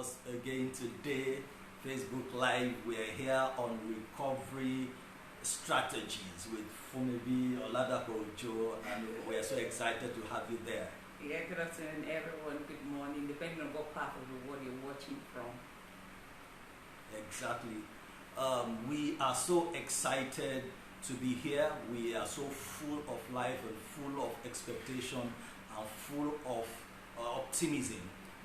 us again today. Facebook Live, we are here on recovery strategies with Femi-Bella, and we are so excited to have you there. Yeah, good afternoon, everyone. Good morning, depending on what part of the world you're watching from. Exactly. We are so excited to be here. We are so full of life and full of expectation and full of optimism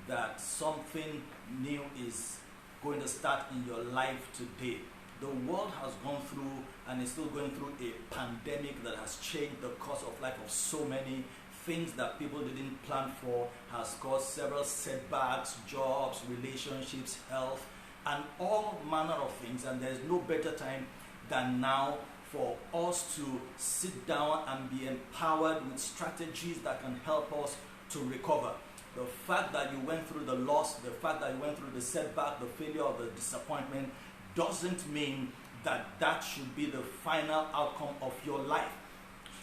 that something new is going to start in your life today. The world has gone through and is still going through a pandemic that has changed the course of life of so many things that people didn't plan for, has caused several setbacks, jobs, relationships, health, and all manner of things. And there's no better time than now for us to sit down and be empowered with strategies that can help us to recover. The fact that you went through the loss, the fact that you went through the setback, the failure, or the disappointment doesn't mean that that should be the final outcome of your life.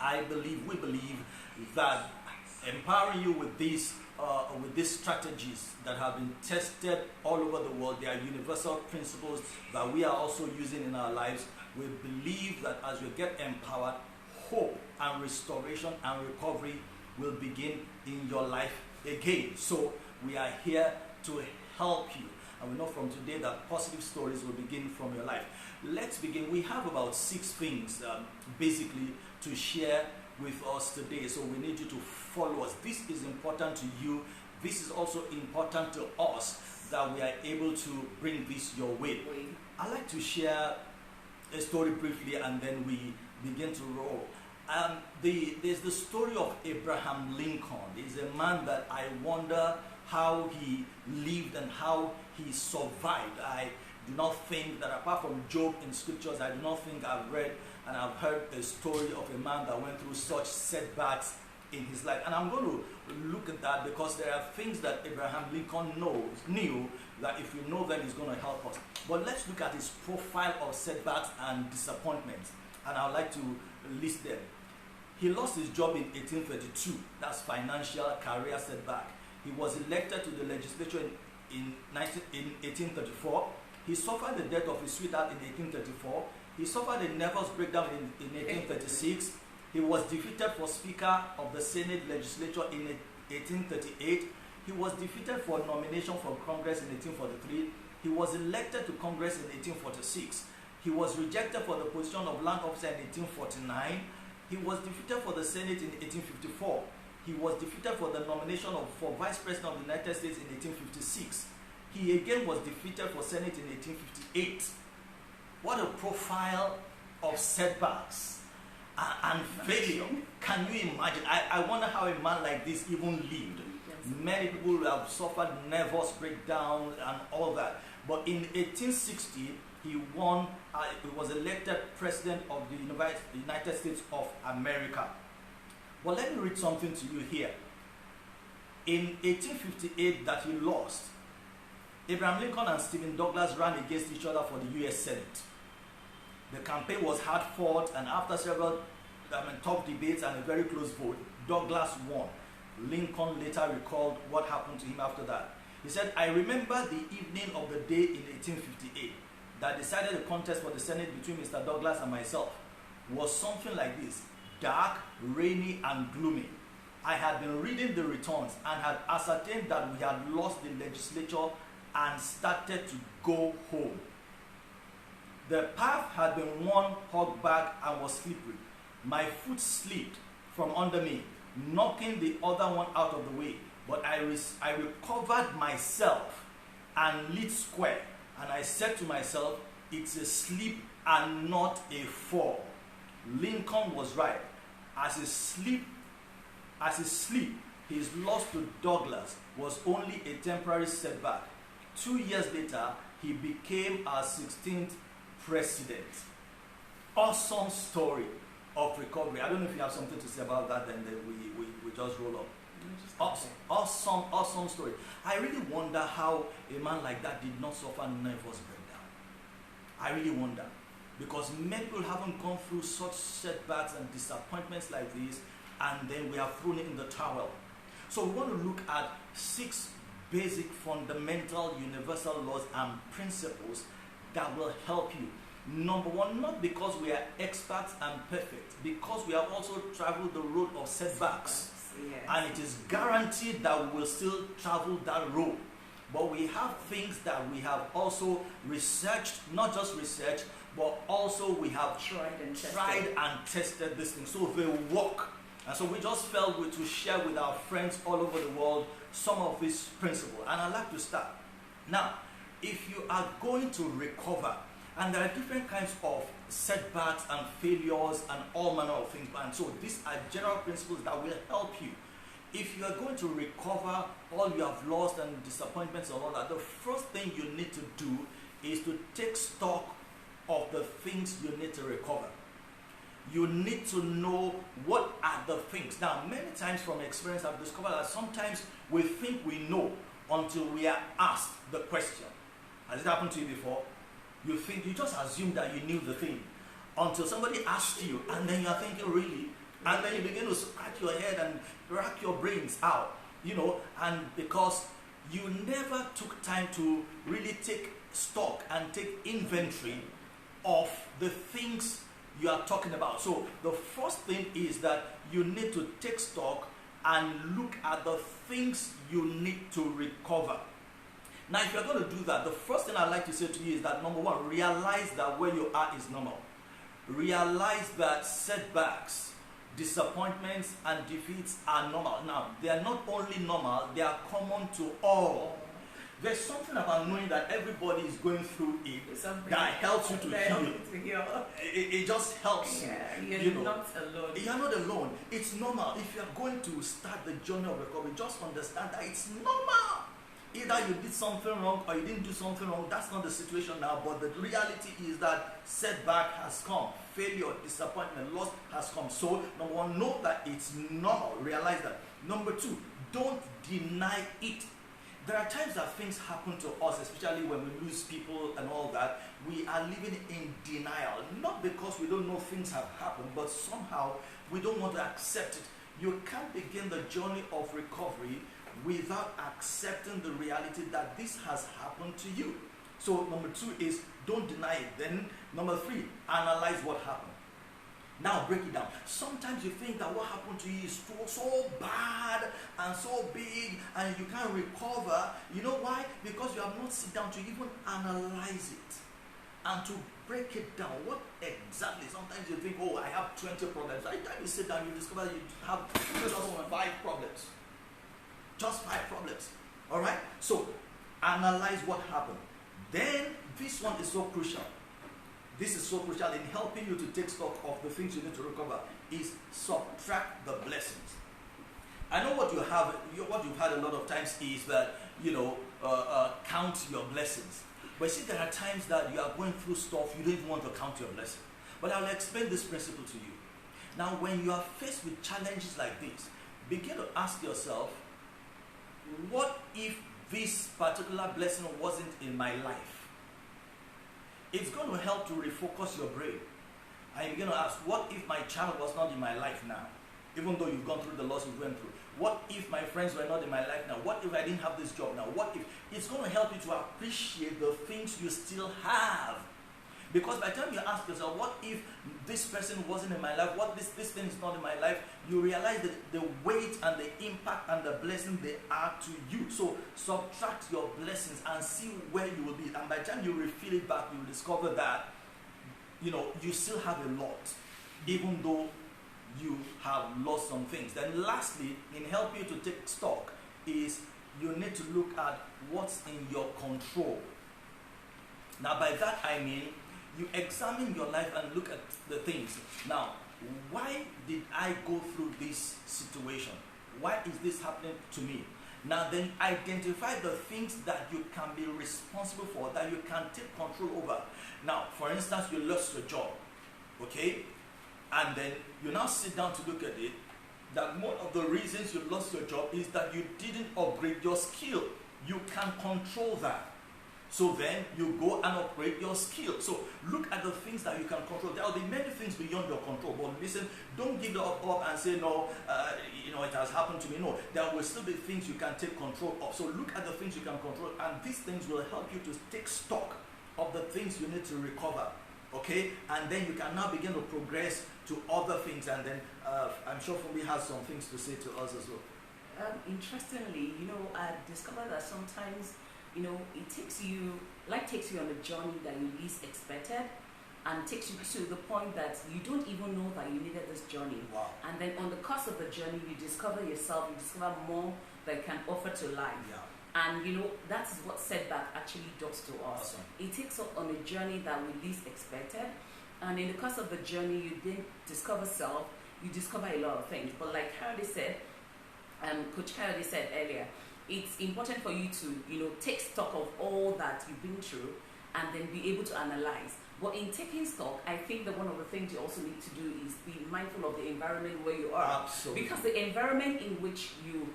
We believe that empowering you with these strategies that have been tested all over the world, they are universal principles that we are also using in our lives. We believe that as you get empowered, hope and restoration and recovery will begin in your life again. So we are here to help you, and we know from today that positive stories will begin from your life. Let's begin. We have about 6 things basically to share with us today, so we need you to follow us. This is important to you. This is also important to us that we are able to bring this your way. I'd like to share a story briefly and then we begin to roll. There's the story of Abraham Lincoln. He's a man that I wonder how he lived and how he survived. I do not think that, apart from Job in scriptures, I do not think I've read and I've heard a story of a man that went through such setbacks in his life. And I'm going to look at that because there are things that Abraham Lincoln knew that if we know them, is going to help us. But let's look at his profile of setbacks and disappointments, and I'd like to list them. He lost his job in 1832. That's financial career setback. He was elected to the legislature in 1834. He suffered the death of his sweetheart in 1834. He suffered a nervous breakdown in 1836. He was defeated for Speaker of the Senate legislature in 1838. He was defeated for nomination for Congress in 1843. He was elected to Congress in 1846. He was rejected for the position of land officer in 1849. He was defeated for the Senate in 1854. He was defeated for the nomination for Vice President of the United States in 1856. He again was defeated for Senate in 1858. What a profile of setbacks and failure. Can you imagine? I wonder how a man like this even lived. Many people have suffered nervous breakdown and all that. But in 1860, he was elected President of the United States of America. But let me read something to you here. In 1858 that he lost, Abraham Lincoln and Stephen Douglas ran against each other for the U.S. Senate. The campaign was hard fought, and after several tough debates and a very close vote, Douglas won. Lincoln later recalled what happened to him after that. He said, "I remember the evening of the day in 1858 that decided the contest for the Senate between Mr. Douglas and myself was something like this: dark, rainy, and gloomy. I had been reading the returns and had ascertained that we had lost the legislature and started to go home. The path had been worn hogback and was slippery. My foot slipped from under me, knocking the other one out of the way. But I recovered myself and lit square. And I said to myself, it's a slip and not a fall." Lincoln was right. As his slip, his loss to Douglas was only a temporary setback. 2 years later, he became our 16th president. Awesome story of recovery. I don't know if you have something to say about that, then we just roll up. Awesome story. I really wonder how a man like that did not suffer nervous breakdown. I really wonder, because many people haven't gone through such setbacks and disappointments like this, and then we have thrown it in the towel. So we want to look at 6 basic, fundamental, universal laws and principles that will help you. Number one, not because we are experts and perfect, because we have also traveled the road of setbacks. Yes. And it is guaranteed that we will still travel that road. But we have things that we have also researched, not just researched, but also we have tried and tested this thing. So they work. And so we just felt to share with our friends all over the world some of these principles. And I'd like to start. Now, if you are going to recover, and there are different kinds of setbacks and failures and all manner of things. And so these are general principles that will help you. If you are going to recover all you have lost and disappointments and all that, the first thing you need to do is to take stock of the things you need to recover. You need to know what are the things. Now, many times from experience, I've discovered that sometimes we think we know until we are asked the question. Has it happened to you before? You think, you just assume that you knew the thing until somebody asked you, and then you are thinking, really? And then you begin to scratch your head and rack your brains out, and because you never took time to really take stock and take inventory of the things you are talking about. So the first thing is that you need to take stock and look at the things you need to recover. Now, if you're going to do that, the first thing I'd like to say to you is that, number one, realize that where you are is normal. Realize that setbacks, disappointments, and defeats are normal. Now, they are not only normal, they are common to all. There's something about knowing that everybody is going through it that helps you to heal. It just helps you. You're not alone. You're not alone. It's normal. If you're going to start the journey of recovery, just understand that it's normal. Either you did something wrong or you didn't do something wrong. That's not the situation now. But the reality is that setback has come. Failure, disappointment, loss has come. So, number one, know that it's normal. Realize that. Number two, don't deny it. There are times that things happen to us, especially when we lose people and all that. We are living in denial. Not because we don't know things have happened, but somehow we don't want to accept it. You can't begin the journey of recovery without accepting the reality that this has happened to you. So number two is don't deny it. Then number three, analyze what happened. Now break it down. Sometimes you think that what happened to you is so bad and so big and you can't recover. You know why? Because you have not sit down to even analyze it and to break it down. What exactly? Sometimes you think, oh, I have 20 problems. By the time you sit down, you discover you have just 5 problems. Just 5 problems. All right? So, analyze what happened. Then, this one is so crucial. This is so crucial in helping you to take stock of the things you need to recover, is subtract the blessings. I know what you have, what you've had a lot of times is that, count your blessings. But see, there are times that you are going through stuff, you don't even want to count your blessing. But I'll explain this principle to you. Now, when you are faced with challenges like this, begin to ask yourself, what if this particular blessing wasn't in my life? It's going to help to refocus your brain. And you begin to ask, what if my child was not in my life now? Even though you've gone through the loss you went through. What if my friends were not in my life now? What if I didn't have this job now? What if? It's going to help you to appreciate the things you still have. Because by the time you ask yourself, what if this person wasn't in my life? What this thing is not in my life? You realize that the weight and the impact and the blessing they are to you. So subtract your blessings and see where you will be. And by the time you refill it back, you will discover that, you still have a lot, even though you have lost some things. Then lastly, in helping you to take stock, is you need to look at what's in your control. Now by that I mean, you examine your life and look at the things. Now, why did I go through this situation? Why is this happening to me? Now then identify the things that you can be responsible for, that you can take control over. Now, for instance, you lost your job, okay? And then you now sit down to look at it, that one of the reasons you lost your job is that you didn't upgrade your skill. You can control that. So then you go and upgrade your skill. So look at the things that you can control. There will be many things beyond your control. But listen, don't give up and say, no, it has happened to me. No, there will still be things you can take control of. So look at the things you can control, and these things will help you to take stock of the things you need to recover. Okay? And then you can now begin to progress to other things. And then I'm sure Fumi has some things to say to us as well. Interestingly, I discovered that sometimes it takes you on a journey that you least expected, and takes you to the point that you don't even know that you needed this journey. Wow. And then on the course of the journey, you discover yourself, you discover more that you can offer to life. Yeah. And that's what setback actually does to us. Awesome. It takes us on a journey that we least expected, and in the course of the journey, you then discover self, you discover a lot of things. But like Coach Kayode said earlier, it's important for you to take stock of all that you've been through and then be able to analyze. But in taking stock, I think that one of the things you also need to do is be mindful of the environment where you are. Absolutely. Because the environment in which you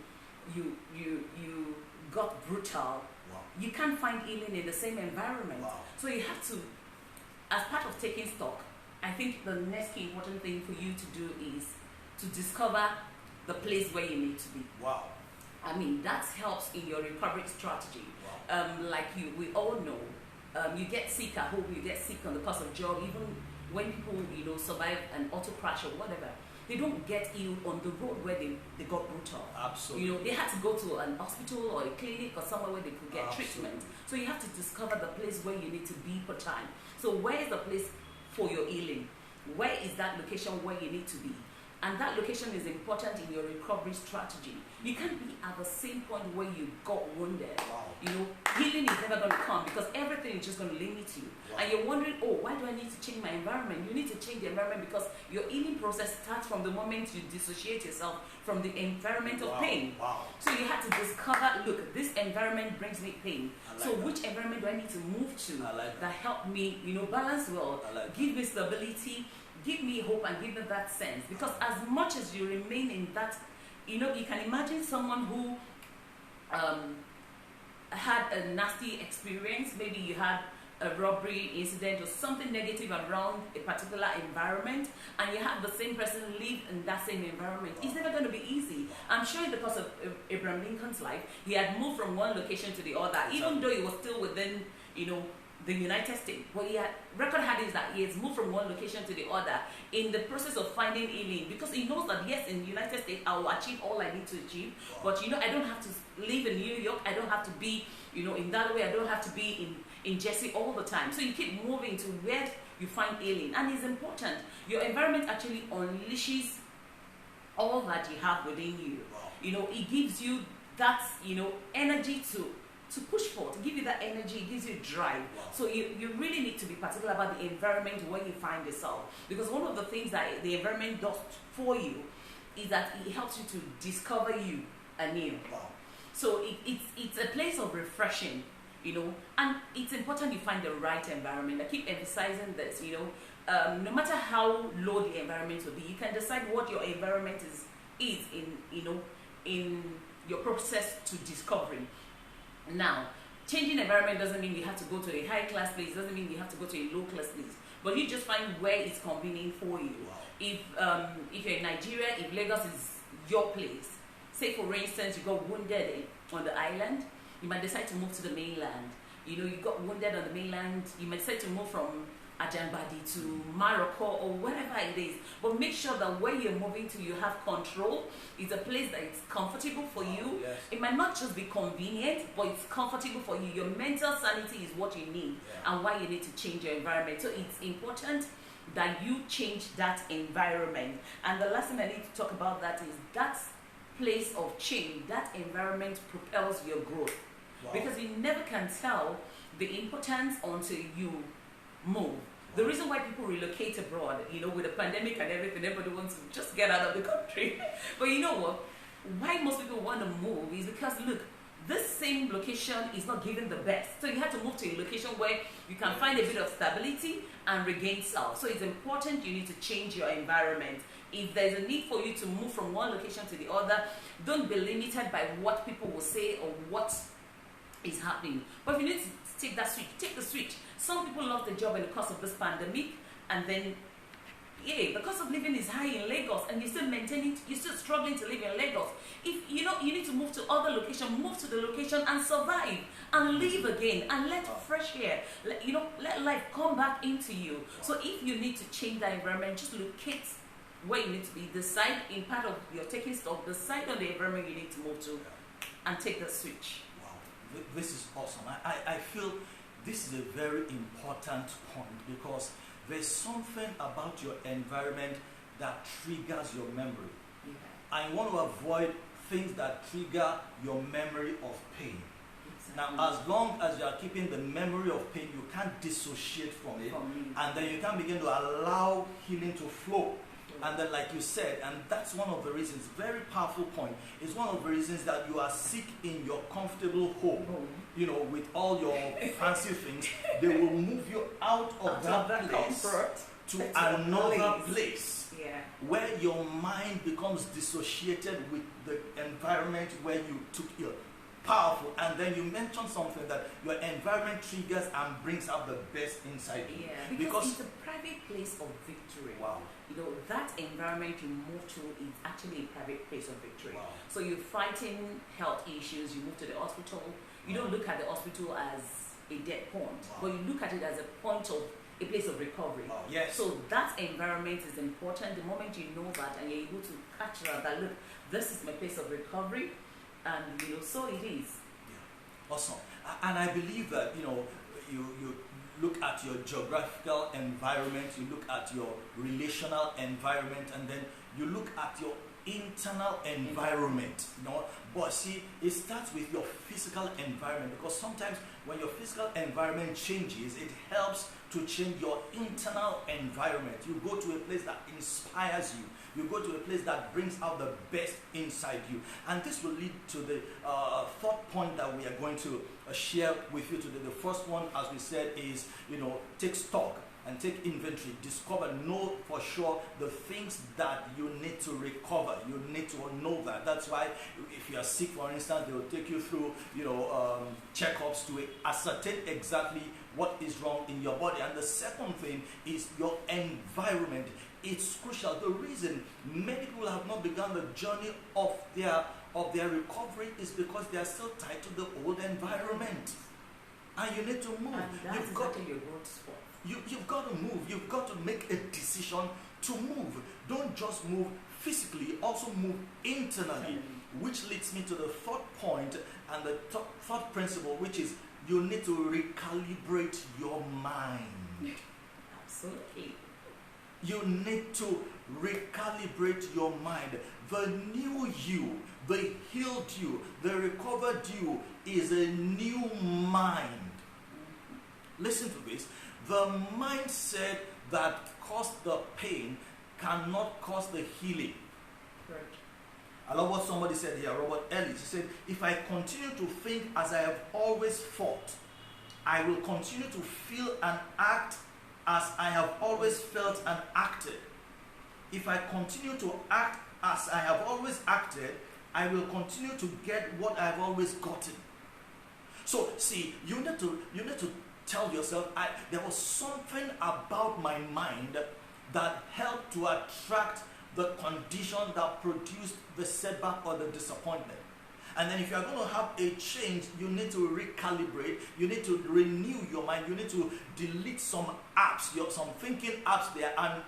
got brutal, wow, you can't find healing in the same environment. Wow. So you have to, as part of taking stock, I think the next key important thing for you to do is to discover the place where you need to be. Wow. I mean, that helps in your recovery strategy. Wow. We all know, you get sick at home, you get sick on the course of job, even when people, survive an auto crash or whatever, they don't get healed on the road where they got brutal. Absolutely. They had to go to an hospital or a clinic or somewhere where they could get treatment. So you have to discover the place where you need to be per time. So where is the place for your healing? Where is that location where you need to be? And that location is important in your recovery strategy. You can't be at the same point where you got wounded. Wow. Healing is never going to come because everything is just going to limit you. Wow. And you're wondering, why do I need to change my environment? You need to change the environment because your healing process starts from the moment you dissociate yourself from the environment of pain. Wow. So you have to discover, look, this environment brings me pain. Like so that. Which environment do I need to move to like that help me, balance well, give me stability, give me hope, and give me that sense? Because as much as you remain in that, you can imagine someone who had a nasty experience. Maybe you had a robbery incident or something negative around a particular environment, and you have the same person live in that same environment. It's never going to be easy. I'm sure in the course of Abraham Lincoln's life, he had moved from one location to the other, even though he was still within, the United States. What he had record had is that he has moved from one location to the other in the process of finding healing, because he knows that yes, in the United States I will achieve all I need to achieve, but I don't have to live in New York, I don't have to be in that way, I don't have to be in Jersey all the time. So you keep moving to where you find healing, and it's important. Your environment actually unleashes all that you have within you. It gives you that energy to push forward, to give you that energy, it gives you drive. Wow. So you really need to be particular about the environment where you find yourself. Because one of the things that the environment does for you is that it helps you to discover you anew. Wow. So it's a place of refreshing, and it's important you find the right environment. I keep emphasizing this, no matter how low the environment will be, you can decide what your environment is in your process to discovery. Now, changing environment doesn't mean you have to go to a high-class place, doesn't mean you have to go to a low-class place, but you just find where it's convenient for you. Wow. If you're in Nigeria, if Lagos is your place, say for instance you got wounded on the island, you might decide to move to the mainland. You got wounded on the mainland, you might decide to move from Ajanbadi to Morocco or wherever it is, but make sure that where you're moving to, you have control. It's a place that is comfortable for you. Yes. It might not just be convenient, but it's comfortable for you. Your mental sanity is what you need, and why you need to change your environment. So it's important that you change that environment. And the last thing I need to talk about that is that place of change, that environment propels your growth. Wow. Because you never can tell the importance until you move. The reason why people relocate abroad, with the pandemic and everything, everybody wants to just get out of the country. But you know what? Why most people want to move is because, look, this same location is not giving the best. So you have to move to a location where you can find a bit of stability and regain self. So it's important you need to change your environment. If there's a need for you to move from one location to the other, don't be limited by what people will say or what is happening. But if you need to take that switch. Take the switch. Some people lost their job in the course of this pandemic, and then the cost of living is high in Lagos, and you're still struggling to live in Lagos. If you need to move to other location, move to the location and survive and live again and let fresh air, let life come back into you. So if you need to change that environment, just locate where you need to be. Decide in part of your taking stock, decide on the environment you need to move to, and take the switch. Wow, this is awesome. I feel this is a very important point, because there's something about your environment that triggers your memory. Yeah. I want to avoid things that trigger your memory of pain. Exactly. Now, as long as you are keeping the memory of pain, you can't dissociate from it, and then you can begin to allow healing to flow. And then, like you said, and that's one of the reasons, very powerful point, is one of the reasons that you are sick in your comfortable home. With all your fancy things, they will move you out of that place to another place where your mind becomes dissociated with the environment where you took your powerful. And then you mentioned something that your environment triggers and brings out the best inside you. Yeah, because it's a private place of victory. Wow. That environment you move to is actually a private place of victory. Wow. So you're fighting health issues, you move to the hospital. You don't look at the hospital as a dead point, but you look at it as a place of recovery. Yes. So that environment is important. The moment you know that and you're able to catch that, look, this is my place of recovery, and so it is. Yeah. Awesome. And I believe that you look at your geographical environment, you look at your relational environment, and then you look at your internal environment. But see, it starts with your physical environment, because sometimes when your physical environment changes, it helps to change your internal environment. You go to a place that inspires you. You go to a place that brings out the best inside you. And this will lead to the third point that we are going to share with you today. The first one, as we said, is, take stock and take inventory. Discover, know for sure the things that you need to recover. You need to know that. That's why if you are sick, for instance, they will take you through, checkups to ascertain exactly what is wrong in your body. And the second thing is your environment. It's crucial. The reason many people have not begun the journey of their recovery is because they are still tied to the old environment. And you need to move. And that's exactly your growth spot. You've got to move. You've got to make a decision to move. Don't just move physically, also move internally. Which leads me to the third point and the third principle, which is you need to recalibrate your mind. Absolutely. You need to recalibrate your mind. The new you, the healed you, the recovered you is a new mind. Listen to this. The mindset that caused the pain cannot cause the healing. Right. I love what somebody said here, Robert Ellis. He said, if I continue to think as I have always thought, I will continue to feel and act as I have always felt and acted. If I continue to act as I have always acted, I will continue to get what I have always gotten. So, see, you need to tell yourself, there was something about my mind that helped to attract the condition that produced the setback or the disappointment. And then if you are going to have a change, you need to recalibrate, you need to renew your mind, you need to delete some apps, some thinking apps there, and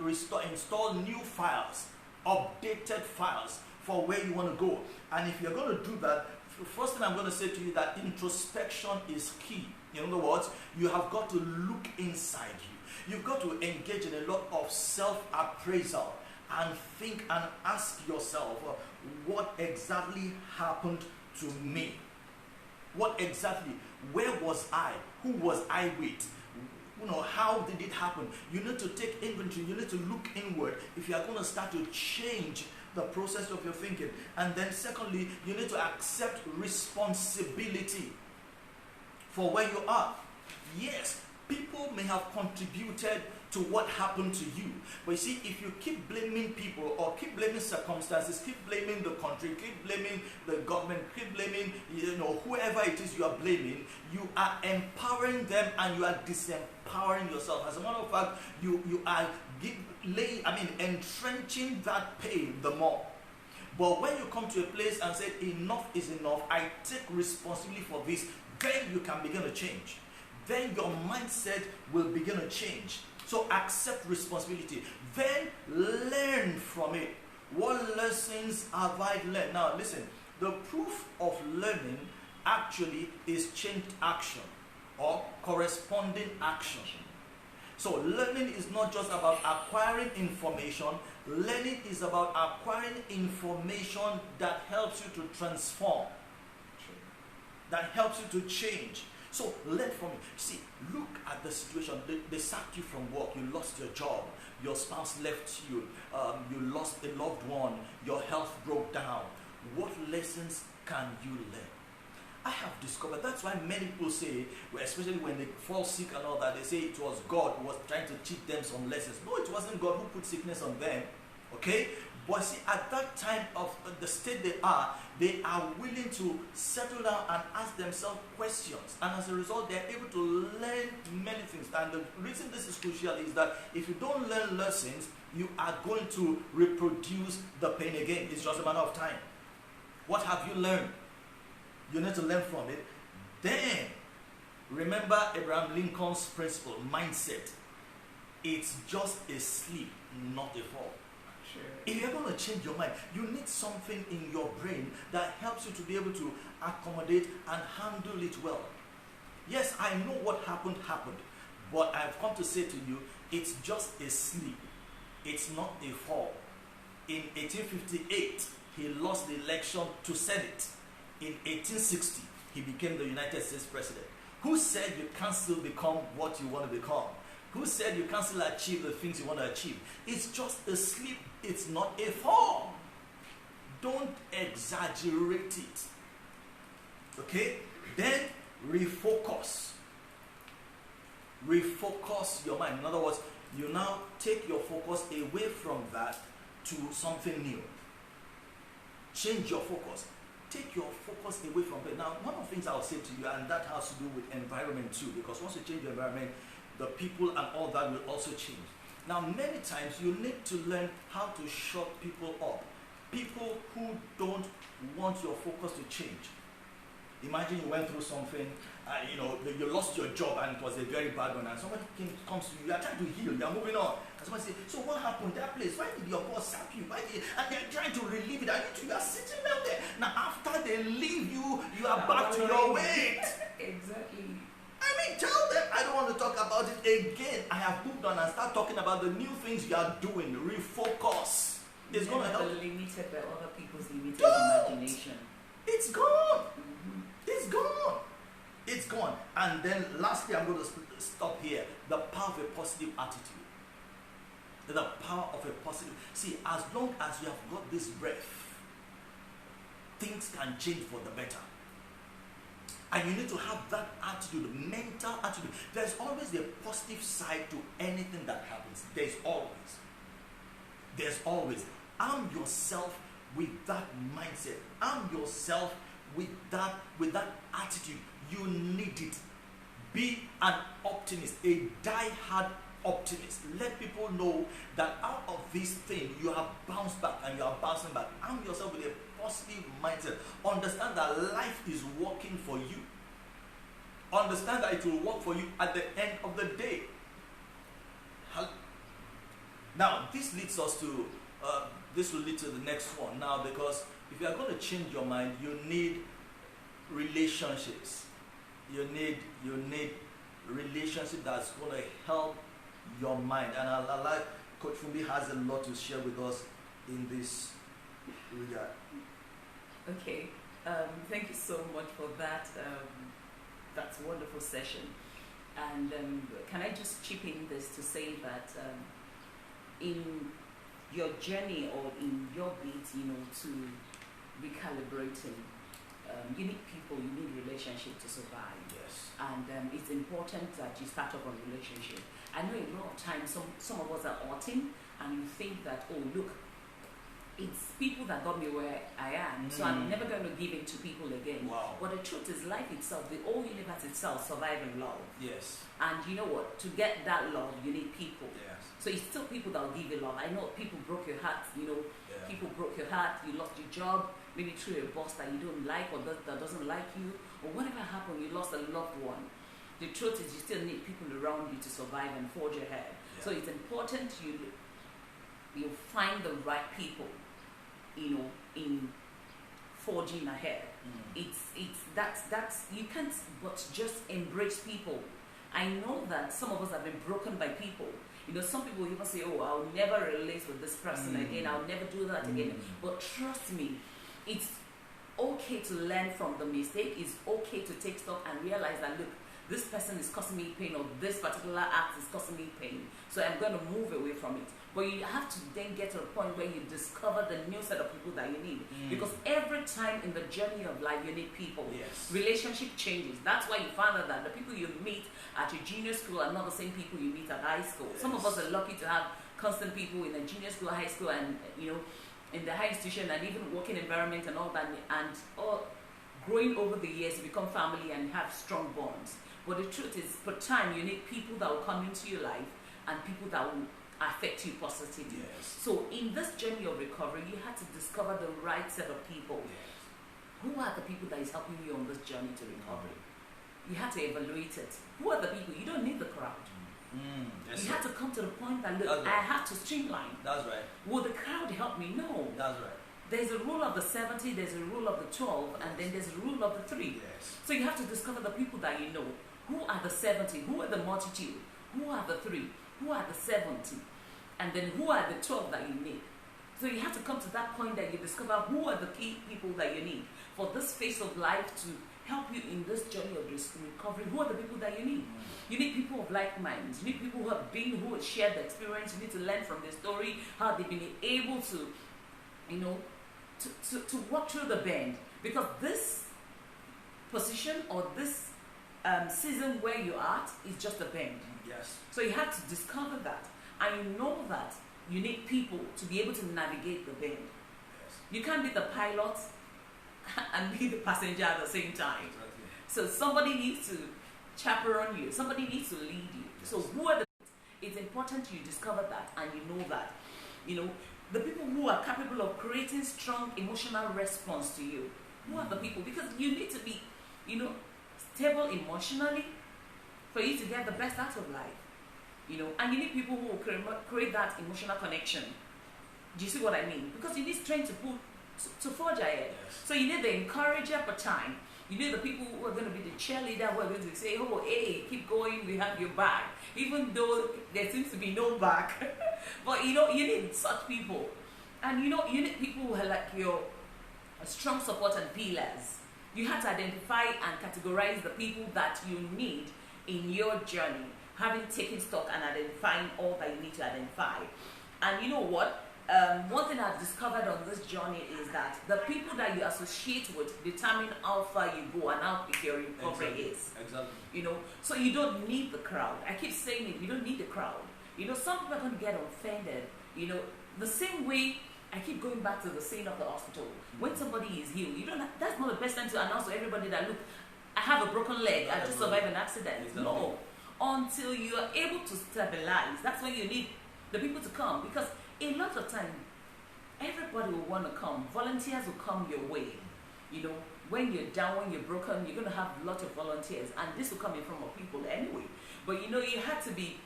install new files, updated files for where you want to go. And if you're going to do that, the first thing I'm going to say to you that introspection is key. In other words, you have got to look inside you. You've got to engage in a lot of self-appraisal and think and ask yourself, what exactly happened to me? What exactly? Where was I? Who was I with? How did it happen? You need to take inventory. You need to look inward if you are going to start to change the process of your thinking. And then secondly, you need to accept responsibility for where you are. Yes, People may have contributed to what happened to you. But you see, if you keep blaming people or keep blaming circumstances, keep blaming the country, keep blaming the government, keep blaming, whoever it is you are blaming, you are empowering them and you are disempowering yourself. As a matter of fact, you are entrenching that pain the more. But when you come to a place and say, enough is enough, I take responsibility for this, then you can begin to change. Then your mindset will begin to change. So accept responsibility. Then learn from it. What lessons have I learned? Now listen, the proof of learning actually is changed action or corresponding action. So learning is not just about acquiring information. Learning is about acquiring information that helps you to transform, that helps you to change. So learn from it. See, look at the situation. They sacked you from work. You lost your job. Your spouse left you. You lost a loved one. Your health broke down. What lessons can you learn? I have discovered, that's why many people say, especially when they fall sick and all that, they say it was God who was trying to teach them some lessons. No, it wasn't God who put sickness on them. Okay? But see, at that time of the state they are willing to settle down and ask themselves questions. And as a result, they're able to learn many things. And the reason this is crucial is that if you don't learn lessons, you are going to reproduce the pain again. It's just a matter of time. What have you learned? You need to learn from it. Then, remember Abraham Lincoln's principle, mindset. It's just a sleep, not a fall. Sure. If you're going to change your mind, you need something in your brain that helps you to be able to accommodate and handle it well. Yes, I know what happened, but I've come to say to you, it's just a sleep. It's not a fall. In 1858, he lost the election to Senate. In 1860, he became the United States president. Who said you can't still become what you want to become? Who said you can't still achieve the things you want to achieve? It's just a sleep. It's not a fall. Don't exaggerate it. Okay? Then refocus. Refocus your mind. In other words, you now take your focus away from that to something new. Change your focus. Take your focus away from it. Now, one of the things I'll say to you, and that has to do with environment too, because once you change your environment, the people and all that will also change. Now, many times you need to learn how to shut people up. People who don't want your focus to change. Imagine you went through something, you lost your job and it was a very bad one, and somebody comes to you, you are trying to heal, you are moving on. And somebody says, so what happened that place? Why did your boss sack you? And they're trying to relieve it, and you are sitting down there. Now, after they leave you, you are back to your weight. Exactly. Tell them, I don't want to talk about it again. I have moved on and start talking about the new things you are doing. Refocus. It's going to help. Limited by other people's limited imagination. It's gone. It's gone. It's gone. And then lastly, I'm going to stop here. The power of a positive attitude. The power of a positive. See, as long as you have got this breath, things can change for the better. And you need to have that attitude, mental attitude. There's always a positive side to anything that happens. There's always. Arm yourself with that mindset. Arm yourself with that attitude. You need it. Be an optimist, a die-hard optimist. Let people know that out of this thing you have bounced back and you are bouncing back. Arm yourself with a positive mindset. Understand that life is working for you. Understand that it will work for you at the end of the day. Now, this will lead to the next one. Now, because if you are going to change your mind, you need relationships. You need relationship that's going to help your mind. And I like Coach Fumbi has a lot to share with us in this regard. Okay, thank you so much for that. That's a wonderful session. And can I just chip in this to say that in your journey or in your bit, to recalibrating, You need people, you need relationship to survive. Yes. And it's important that you start up a relationship. I know a lot of times some of us are outing and you think that, oh look, it's people that got me where I am, so I'm never going to give in to people again. Wow. But the truth is, life itself, the whole universe itself, survive in love. Yes. And you know what? To get that love, you need people. Yes. So it's still people that will give you love. I know people broke your heart, you know, Yeah. people broke your heart, you lost your job, maybe through a boss that you don't like or that doesn't like you, or whatever happened, you lost a loved one. The truth is you still need people around you to survive and forge ahead. Yeah. So it's important you find the right people, you know, in forging ahead. That's you can't but just embrace people. I know that some of us have been broken by people. You know, some people even say, oh, I'll never relate with this person again, I'll never do that again. But trust me, it's okay to learn from the mistake. It's okay to take stock and realize that, look, this person is causing me pain, or this particular act is causing me pain, so I'm going to move away from it. But you have to then get to a point where you discover the new set of people that you need. Because every time in the journey of life, you need people. Yes. Relationship changes. That's why you find out that the people you meet at your junior school are not the same people you meet at high school. Yes. Some of us are lucky to have constant people in the junior school, high school, and, you know, in the high institution and even working environment and all that. And growing over the years, you become family and have strong bonds. But the truth is, for time, you need people that will come into your life and people that will affect you positively. Yes. So in this journey of recovery, you had to discover the right set of people. Yes. Who are the people that is helping you on this journey to recovery? You had to evaluate it. Who are the people? You don't need the crowd. Yes, You had to come to the point that, look, That's right. I have to streamline. That's right. Will the crowd help me? No. That's right. There's a rule of the 70, there's a rule of the 12, and then there's a rule of the 3. Yes. So you have to discover the people that you know. Who are the 70? Who are the multitude? Who are the 3? Who are the 70? And then who are the 12 that you need? So you have to come to that point that you discover who are the key people that you need for this phase of life to help you in this journey of this recovery. Who are the people that you need? You need people of like minds. You need people who have been, who have shared the experience. You need to learn from their story, how they've been able to, you know, to walk through the bend. Because this position or this season where you are at is just a bend. Yes. So you have to discover that. And you know that you need people to be able to navigate the bend. Yes. You can't be the pilot and be the passenger at the same time. Exactly. So somebody needs to chaperone you. Somebody needs to lead you. Yes. So who are the? It's important you discover that and you know that. You know, the people who are capable of creating strong emotional response to you. Who are the people? Because you need to be, you know, stable emotionally for you to get the best out of life. You know, and you need people who will create that emotional connection. Do you see what I mean? Because you need strength to forge ahead. Yes. So you need the encourager for time. You need the people who are going to be the cheerleader, who are going to say, oh, hey, keep going, we have your back. Even though there seems to be no back. But, you know, you need such people. And, you know, you need people who are like your strong support and pillars. You have to identify and categorize the people that you need in your journey, having taken stock and identifying all that you need to identify. And you know what? One thing I've discovered on this journey is that the people that you associate with determine how far you go and how quick your recovery is. Exactly. You know, so you don't need the crowd. I keep saying it, you don't need the crowd. You know, some people are going to get offended. You know, the same way I keep going back to the scene of the hospital. When somebody is healed, you don't. That's not the best time to announce to everybody that, look, I have a broken leg, I just survived an accident. Exactly. No, until you are able to stabilize, that's when you need the people to come. Because a lot of time, everybody will want to come. Volunteers will come your way. You know, when you're down, when you're broken, you're going to have a lot of volunteers, and this will come in from people anyway. But you know, you have to be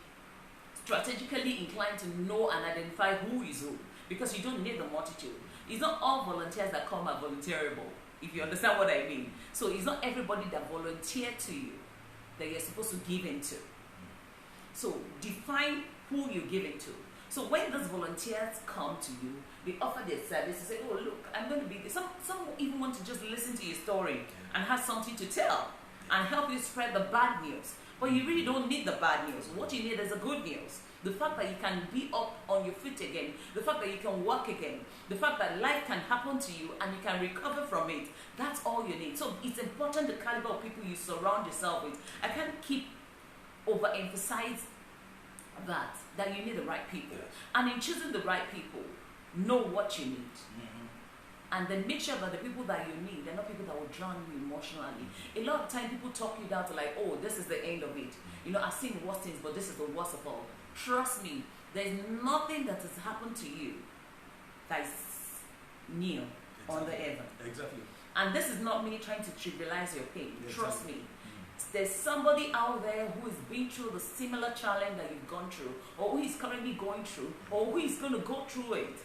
strategically inclined to know and identify who is who, because you don't need the multitude. It's not all volunteers that come are volunteerable, if you understand what I mean. So it's not everybody that volunteer to you that you're supposed to give into. So define who you're giving to. So when those volunteers come to you, they offer their service. They say, oh, look, I'm going to be there. Some even want to just listen to your story and have something to tell and help you spread the bad news. But you really don't need the bad news. What you need is the good news. The fact that you can be up on your feet again, the fact that you can walk again, the fact that life can happen to you and you can recover from it. That's all you need. So it's important the caliber of people you surround yourself with. I can't keep overemphasize that you need the right people. Yes. And in choosing the right people, know what you need. And then make sure that the people that you need are not people that will drown you emotionally. A lot of time people talk you down to like, oh, this is the end of it. You know, I've seen worse things, but this is the worst of all. Trust me, there's nothing that has happened to you that is new on the earth. Exactly. And this is not me trying to trivialize your pain. Exactly. Trust me. There's somebody out there who has been through the similar challenge that you've gone through, or who is currently going through, or who is going to go through it.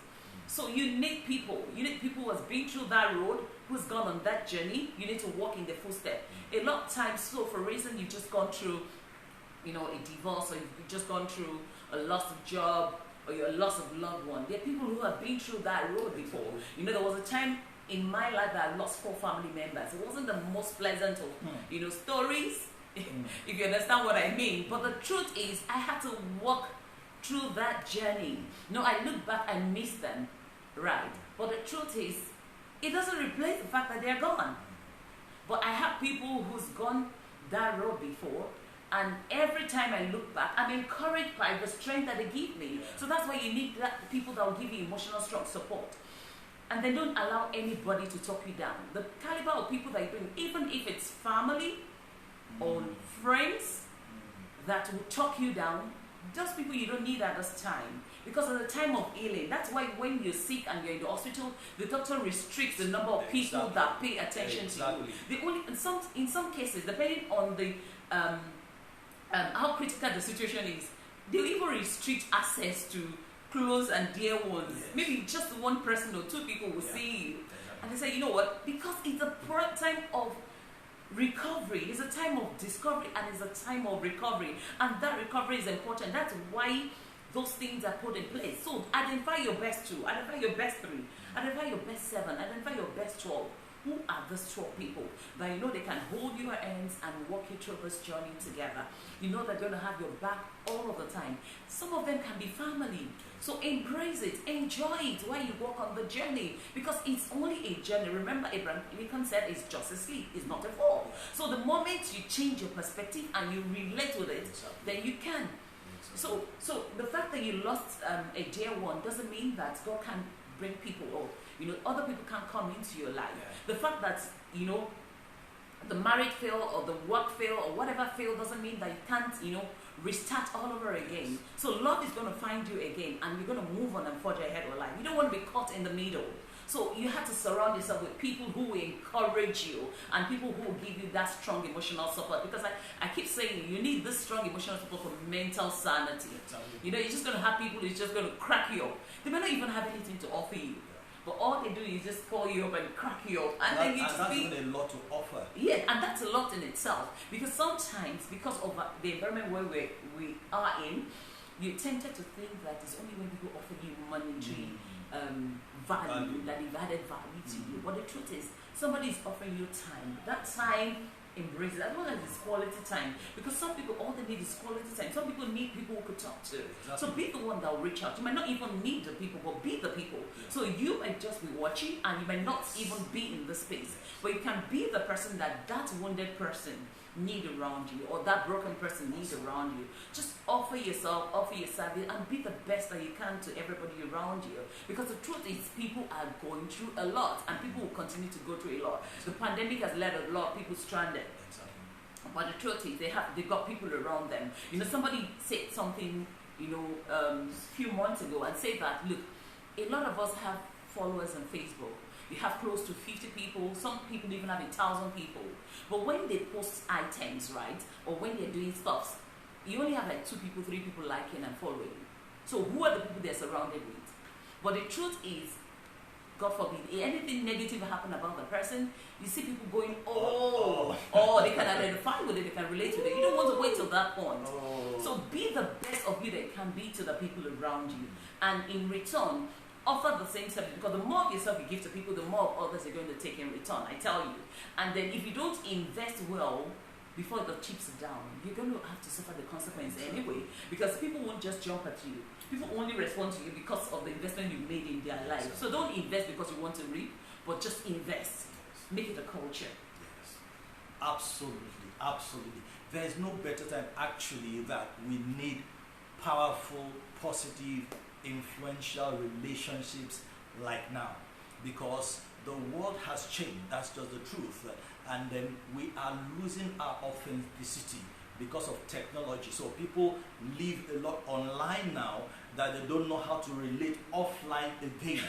So you need people. You need people who has been through that road, who's gone on that journey. You need to walk in the footsteps. A lot of times, so for a reason you've just gone through, you know, a divorce, or you've just gone through a loss of job, or your loss of loved one. There are people who have been through that road before. You know, there was a time in my life that I lost 4 family members. It wasn't the most pleasant of, you know, stories, if you understand what I mean. But the truth is, I had to walk through that journey. No, I look back and miss them, right? But the truth is, it doesn't replace the fact that they're gone. But I have people who's gone that road before, and every time I look back, I'm encouraged by the strength that they give me. So that's why you need that people that will give you emotional strong support. And then don't allow anybody to talk you down. The caliber of people that you bring, even if it's family or friends that will talk you down, those people you don't need at this time. Because at the time of healing, that's why when you're sick and you're in the hospital, the doctor restricts the number of people that pay attention to you. The only in some cases, depending on the how critical the situation is, they'll even restrict access to close and dear ones. Yes. Maybe just one person or 2 people will see you. And they say, you know what, because it's a time of recovery, it's a time of discovery, and it's a time of recovery. And that recovery is important. That's why those things are put in place. So identify your best 2, identify your best 3, identify your best 7, identify your best 12. Who are these 12 people that you know they can hold your hands and walk you through this journey together? You know they're going to have your back all of the time. Some of them can be family. So embrace it, enjoy it while you walk on the journey, because it's only a journey. Remember, Abraham Lincoln said it's just a sleep, it's not a fall. So the moment you change your perspective and you relate with it, then you can. So the fact that you lost a dear one doesn't mean that God can bring people, or you know, other people can come into your life. The fact that, you know, the marriage fail or the work fail or whatever fail doesn't mean that you can't, you know, restart all over again. So love is going to find you again, and you're going to move on and forge ahead of life. You don't want to be caught in the middle. So you have to surround yourself with people who will encourage you and people who will give you that strong emotional support. Because I keep saying you need this strong emotional support for mental sanity. You know, you're just going to have people who's just going to crack you up. They may not even have anything to offer you. But all they do is just call you up and crack you up. And then you just that's even a lot to offer. Yeah, and that's a lot in itself. Because sometimes, because of the environment where we are in, you're tempted to think that it's only when people offer you monetary value, that they've added value to you. But the truth is, somebody is offering you time. That time, embrace it, as well as it's quality time. Because some people, all they need is quality time. Some people need people who could talk to. Exactly. So be the one that will reach out. You might not even need the people, but be the people. Yeah. So you might just be watching, and you might not even be in the space. But you can be the person that wounded person need around you, or that broken person needs around you. Just offer yourself, offer your service, and be the best that you can to everybody around you. Because the truth is, people are going through a lot, and people will continue to go through a lot. The pandemic has led a lot of people stranded. But the truth is, they've got people around them. You know, somebody said something, you know, a few months ago, and said that, look, a lot of us have followers on Facebook. You have close to 50 people. Some people even have 1,000 people. But when they post items, right, or when they're doing stuff, you only have like 2 people, 3 people liking and following. So who are the people they're surrounded with? But the truth is, God forbid, anything negative happen about the person, you see people going, they can identify with it, they can relate with it. You don't want to wait till that point. So be the best of you that you can be to the people around you. And in return, offer the same service, because the more of yourself you give to people, the more of others you're going to take in return, I tell you. And then if you don't invest well before the chips are down, you're going to have to suffer the consequence anyway, because people won't just jump at you. People only respond to you because of the investment you made in their life. So don't invest because you want to reap, but just invest. Make it a culture. Yes. Absolutely, absolutely. There is no better time actually that we need powerful, positive, influential relationships like now, because the world has changed. That's just the truth. And then we are losing our authenticity because of technology. So people live a lot online now that they don't know how to relate offline again.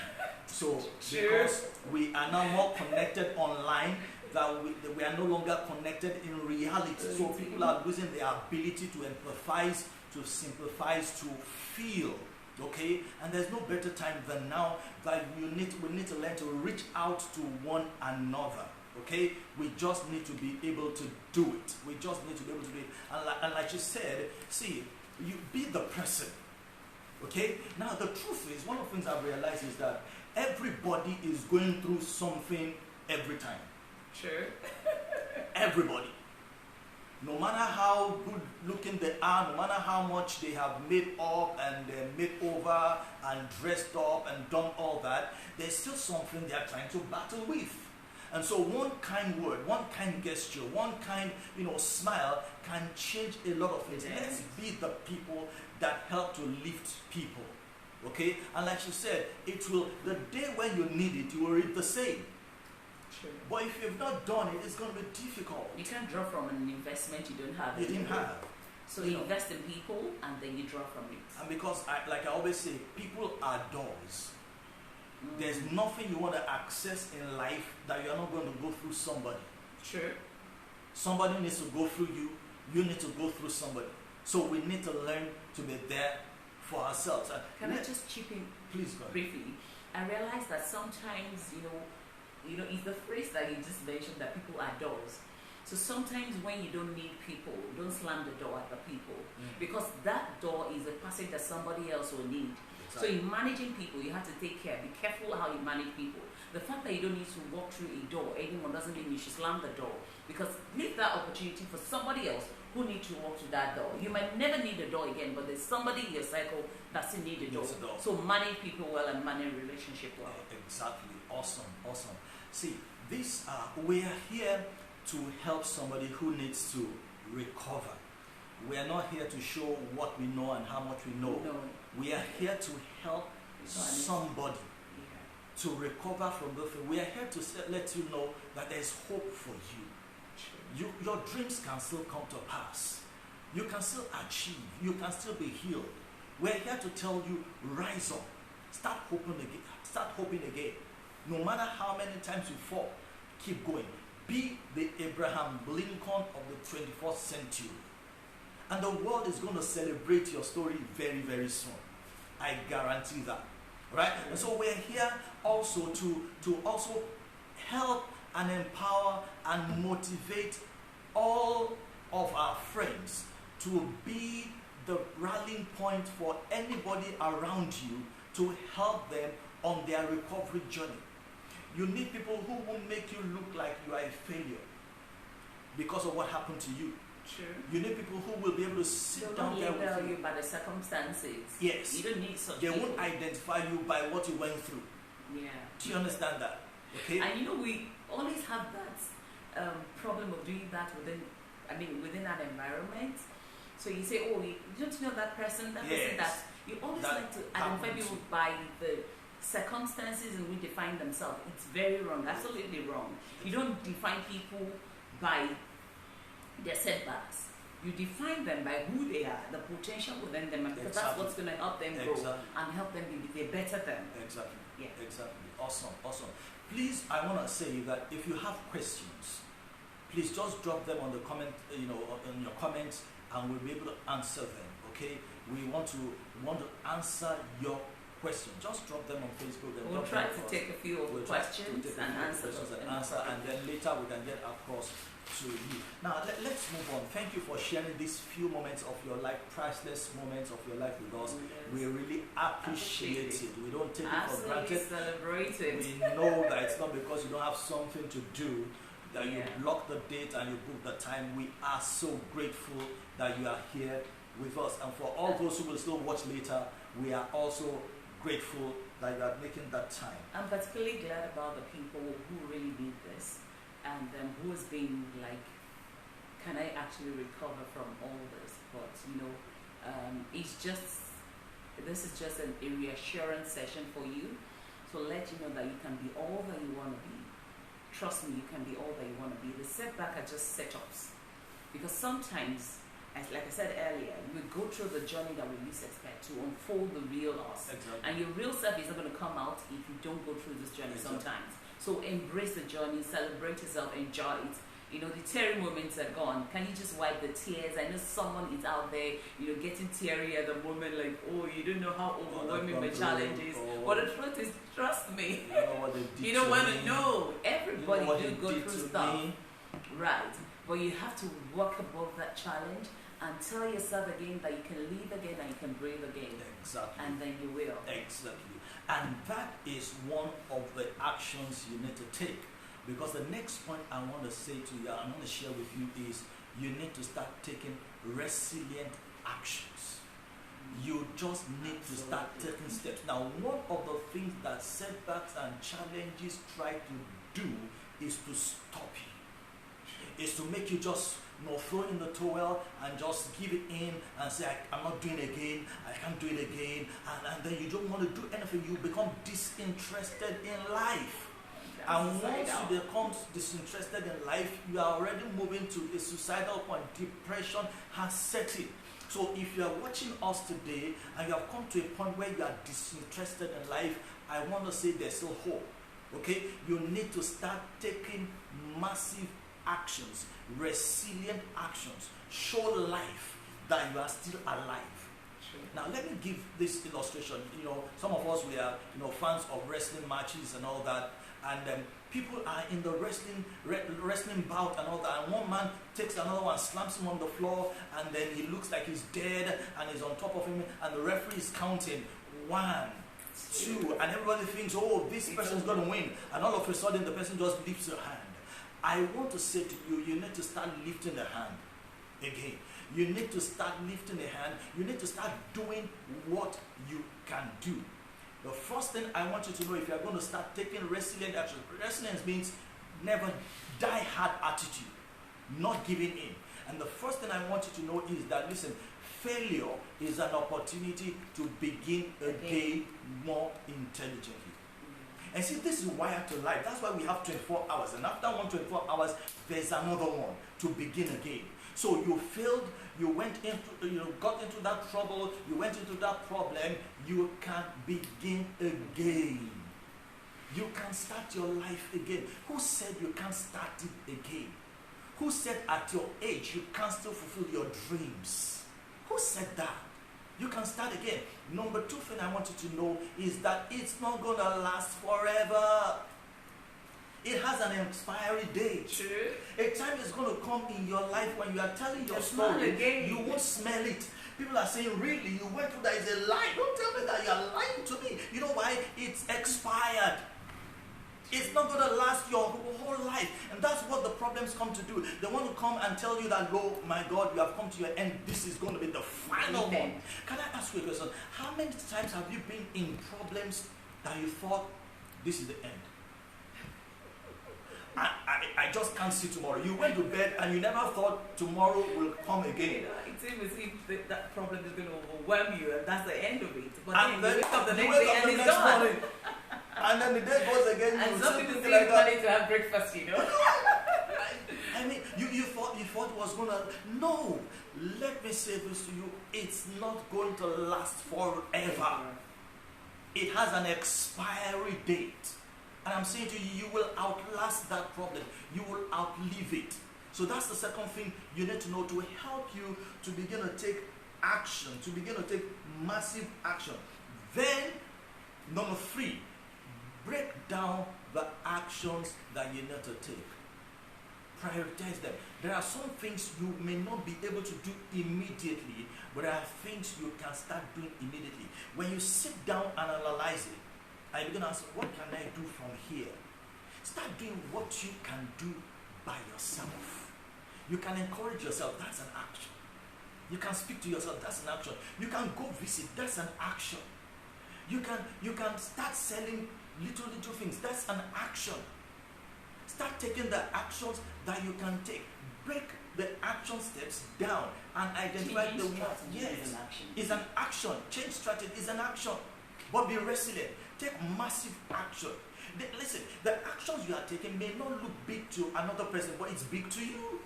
So because we are now more connected online, that we are no longer connected in reality. So people are losing their ability to empathize, to sympathize, to feel. Okay, and there's no better time than now that we need to learn to reach out to one another. Okay, we just need to be able to do it. We just need to be able to do it. And like you said, see, you be the person. Okay, now the truth is, one of the things I've realized is that everybody is going through something every time. Sure. Everybody. No matter how good looking they are, no matter how much they have made up and made over and dressed up and done all that, there's still something they are trying to battle with. And so one kind word, one kind gesture, one kind, smile can change a lot of things. Yes. Let's be the people that help to lift people. Okay? And like you said, the day when you need it, you will reap the same. True. But if you've not done it, it's going to be difficult. You can't draw from an investment you don't have. You didn't have. So you invest in people and then you draw from it. And because, like I always say, people are doors. There's nothing you want to access in life that you're not going to go through somebody. Sure. Somebody needs to go through you. You need to go through somebody. So we need to learn to be there for ourselves. Can I just chip in please go ahead. briefly? I realize that sometimes, it's the phrase that you just mentioned that people are doors. So sometimes when you don't need people, don't slam the door at the people, because that door is a passage that somebody else will need. Exactly. So in managing people, you have to take care. Be careful how you manage people. The fact that you don't need to walk through a door anymore doesn't mean you should slam the door, because leave that opportunity for somebody else who needs to walk through that door. You might never need a door again, but there's somebody in your cycle that still needs a door. So manage people well and manage relationship well. Exactly. Awesome. See, we are here to help somebody who needs to recover. We are not here to show what we know and how much we know. No. We are here to help somebody to recover from the thing. We are here to let you know that there is hope for you. Your dreams can still come to pass. You can still achieve. You can still be healed. We're here to tell you, rise up. Start hoping again. No matter how many times you fall, keep going. Be the Abraham Lincoln of the 21st century. And the world is going to celebrate your story very, very soon. I guarantee that. Right? And so we're here also to also help and empower and motivate all of our friends to be the rallying point for anybody around you to help them on their recovery journey. You need people who will make you look like you are a failure because of what happened to you. True. You need people who will be able to sit down there with you by the circumstances. Yes. You don't need such They people. won't identify you by what you went through. Yeah. Do you understand that? Okay. And we always have that problem of doing that within that environment. So you say, oh, you don't know that person, that. You always like to identify people by the circumstances in which they find themselves. It's very wrong, absolutely wrong. You don't define people by their setbacks. You define them by who they are, the potential within them, because that's what's going to help them grow and help them be better them. Exactly. Yeah. Exactly. Awesome. Please, I want to say that if you have questions, please just drop them on the comment, on your comments, and we'll be able to answer them. Okay? We want to answer your questions. Just drop them on Facebook. And we'll try to take a few questions and answer, and then later we can get across to you. Now let's move on. Thank you for sharing these few moments of your life, priceless moments of your life with us. Yes. We really appreciate it. We don't take it for granted. Celebrate it. We know that it's not because you don't have something to do that you block the date and you book the time. We are so grateful that you are here with us. And for all those who will still watch later, we are also grateful that you are making that time. I'm particularly glad about the people who really need this and who's been like, can I actually recover from all this? But this is just a reassurance session for you to let you know that you can be all that you want to be. Trust me, you can be all that you want to be. The setback are just setups. Because sometimes, like I said earlier, you go through the journey that we least expect to unfold the real us. Exactly. And your real self is not going to come out if you don't go through this journey sometimes. So embrace the journey, celebrate yourself, enjoy it. The teary moments are gone. Can you just wipe the tears? I know someone is out there, getting teary at the moment, like, oh, you don't know how overwhelming the challenge is. But the truth is, trust me, you don't want to know. Everybody do go through stuff. Right. But you have to walk above that challenge and tell yourself again that you can live again and you can breathe again. Exactly. And then you will. Exactly. And that is one of the actions you need to take. Because the next point I want to say to you, I want to share with you is you need to start taking resilient actions. You just need to start taking steps. Now, one of the things that setbacks and challenges try to do is to stop you. Is to make you just throw in the towel and just give it in and say, I'm not doing it again, I can't do it again, and then you don't want to do anything. You become disinterested in life. And once you become disinterested in life, you are already moving to a suicidal point. Depression has set in. So if you are watching us today and you have come to a point where you are disinterested in life, I want to say there's still hope. Okay? You need to start taking massive actions, resilient actions. Show life that you are still alive. Now let me give this illustration. Some of us, we are fans of wrestling matches and all that. And people are in the wrestling bout and all that, and one man takes another one, slams him on the floor, and then he looks like he's dead, and he's on top of him, and the referee is counting 1, 2, and everybody thinks, oh, this person's going to win, and all of a sudden the person just lifts their hand. I want to say to you, you need to start lifting the hand again. You need to start lifting the hand. You need to start doing what you can do. The first thing I want you to know, if you are going to start taking resilient action, resilience means never die-hard attitude, not giving in. And the first thing I want you to know is that, listen, failure is an opportunity to begin again more intelligently. And see, this is wired to life. That's why we have 24 hours. And after 24 hours, there's another one to begin again. So you failed, you went into, got into that trouble, you went into that problem, you can begin again. You can start your life again. Who said you can't start it again? Who said at your age you can't still fulfill your dreams? Who said that? You can start again. Number 2 thing I want you to know is that it's not going to last forever. It has an expiry date. True. A time is going to come in your life when you are telling your story, you won't smell it. People are saying, really, you went through that? It's a lie. Don't tell me that you are lying to me. You know why? It's expired. It's not going to last your whole life. And that's what the problems come to do. They want to come and tell you that, oh my God, you have come to your end. This is going to be the final one. Can I ask you a question? How many times have you been in problems that you thought, this is the end? I just can't see tomorrow. You went to bed and you never thought tomorrow will come again. It seems as if that problem is going to overwhelm you and that's the end of it. But and then you wake up the next day and it's gone. Morning, and then the day goes again. And some people say it's funny to have breakfast, I mean, you thought it was going to... No. Let me say this to you. It's not going to last forever. It has an expiry date. And I'm saying to you, you will outlast that problem. You will outlive it. So that's the second thing you need to know to help you to begin to take action, to begin to take massive action. Then, number 3, break down the actions that you need to take. Prioritize them. There are some things you may not be able to do immediately, but there are things you can start doing immediately. When you sit down and analyze it, and you're going to ask, what can I do from here? Start doing what you can do by yourself. You can encourage yourself, that's an action. You can speak to yourself, that's an action. You can go visit, that's an action. You can start selling little things, that's an action. Start taking the actions that you can take. Break the action steps down and identify the one. Yes, is an action. Change strategy is an action. But be resilient. Take massive action. Listen, the actions you are taking may not look big to another person, but it's big to you.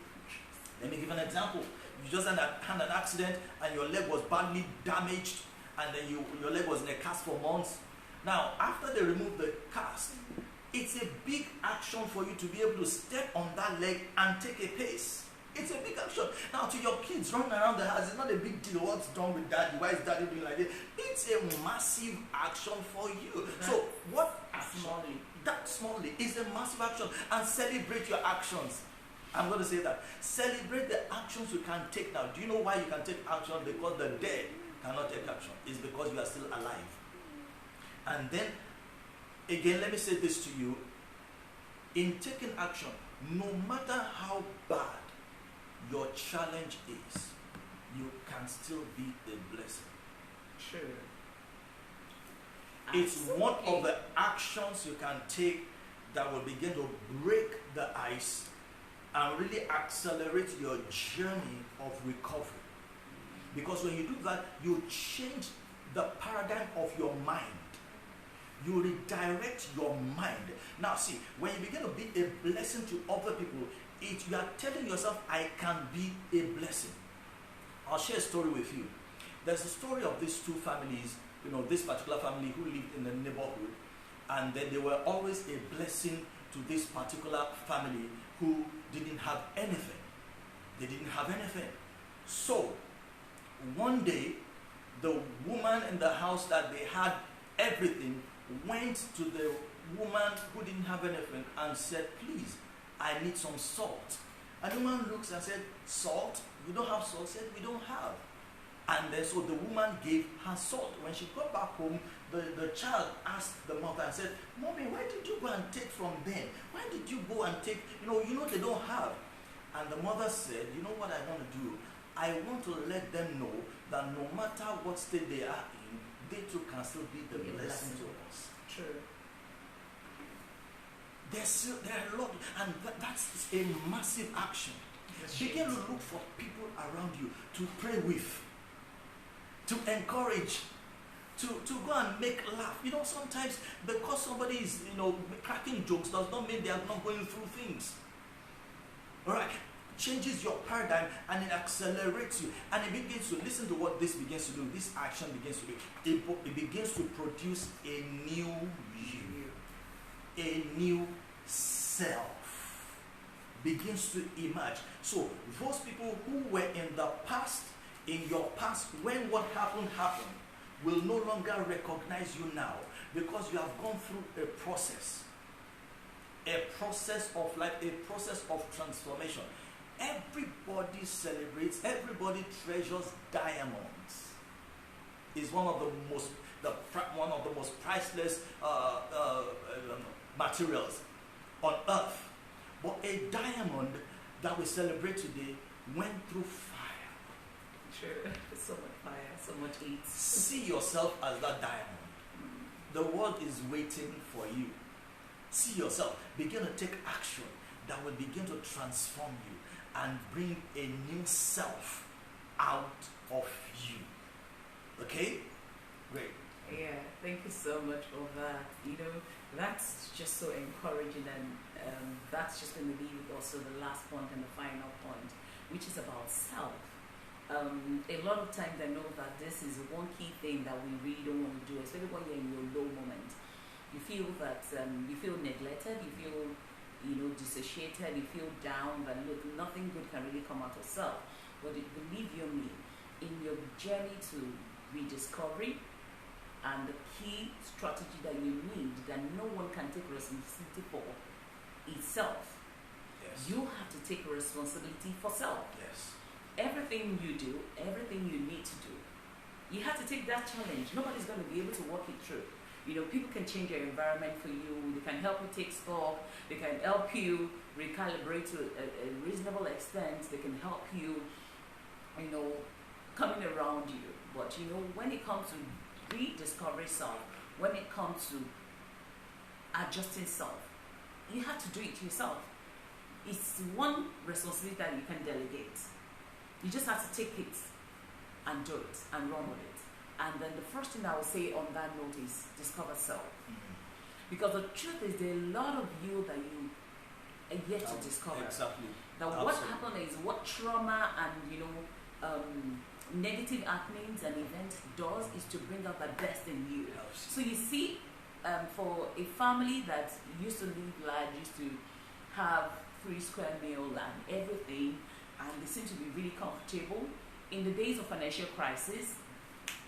Let me give an example. You just had an accident and your leg was badly damaged, and then your leg was in a cast for months. Now, after they remove the cast, it's a big action for you to be able to step on that leg and take a pace. It's a big action. Now, to your kids running around the house, it's not a big deal. What's wrong with daddy? Why is daddy doing like this? It's a massive action for you. So, what action? That smallly is a massive action. And celebrate your actions. I'm going to say that. Celebrate the actions you can take now. Do you know why you can take action? Because the dead cannot take action. It's because you are still alive. And then, again, let me say this to you. In taking action, no matter how bad your challenge is, you can still be a blessing. True. It's one of the actions you can take that will begin to break the ice and really accelerate your journey of recovery. Because when you do that, you change the paradigm of your mind. You redirect your mind. Now see, when you begin to be a blessing to other people, you are telling yourself, I can be a blessing. I'll share a story with you. There's a story of these two families, this particular family who lived in the neighborhood, and then they were always a blessing to this particular family who didn't have anything. They didn't have anything. So, one day, the woman in the house that they had everything went to the woman who didn't have anything and said, please, I need some salt. And the woman looks and said, salt? You don't have salt? Said, we don't have. And then so the woman gave her salt. When she got back home, the child asked the mother and said, Mommy, why did you go and take from them? Why did you go and take, they don't have. And the mother said, you know what I want to do? I want to let them know that no matter what state they are in, they too can still be the blessing to us. True. There are a lot, and that's a massive action. Begin to look for people around you to pray with, to encourage, to go and make laugh. Sometimes because somebody is, cracking jokes does not mean they are not going through things. All right? Changes your paradigm and it accelerates you. And it begins to, listen to what this begins to do. This action begins to do. It begins to produce a new you. A new self begins to emerge. So those people who were in the past, in your past, when what happened, will no longer recognize you now because you have gone through a process of life, a process of transformation. Everybody celebrates, everybody treasures diamonds. It's one of the most priceless materials on earth. But a diamond that we celebrate today went through fire. Sure. So much fire, so much heat. See yourself as that diamond. The world is waiting for you. See yourself. Begin to take action that will begin to transform you and bring a new self out of you. Okay? Great. Yeah, thank you so much for that. That's just so encouraging, and that's just going to be also the last point and the final point, which is about self. A lot of times I know that this is one key thing that we really don't want to do, especially when you're in your low moment. You feel that you feel neglected, you feel dissociated, you feel down, that look, nothing good can really come out of self. But believe you me, in your journey to rediscovery and the key strategy that you need that no one can take responsibility for itself. Yes. You have to take responsibility for self. Yes. Everything you do, everything you need to do, you have to take that challenge. Nobody's going to be able to walk it through. People can change your environment for you. They can help you take stock. They can help you recalibrate to a reasonable extent. They can help you, coming around you. But when it comes to rediscovering self, when it comes to adjusting self, you have to do it yourself. It's one responsibility that you can delegate. You just have to take it and do it and run with it. And then the first thing I will say on that note is discover self. Because the truth is, there are a lot of you that you are yet to discover. Exactly. That what happened is, what trauma and negative happenings and events does is to bring out the best in you. So you see, for a family that used to live large, used to have 3 square meal and everything, and they seem to be really comfortable, in the days of financial crisis,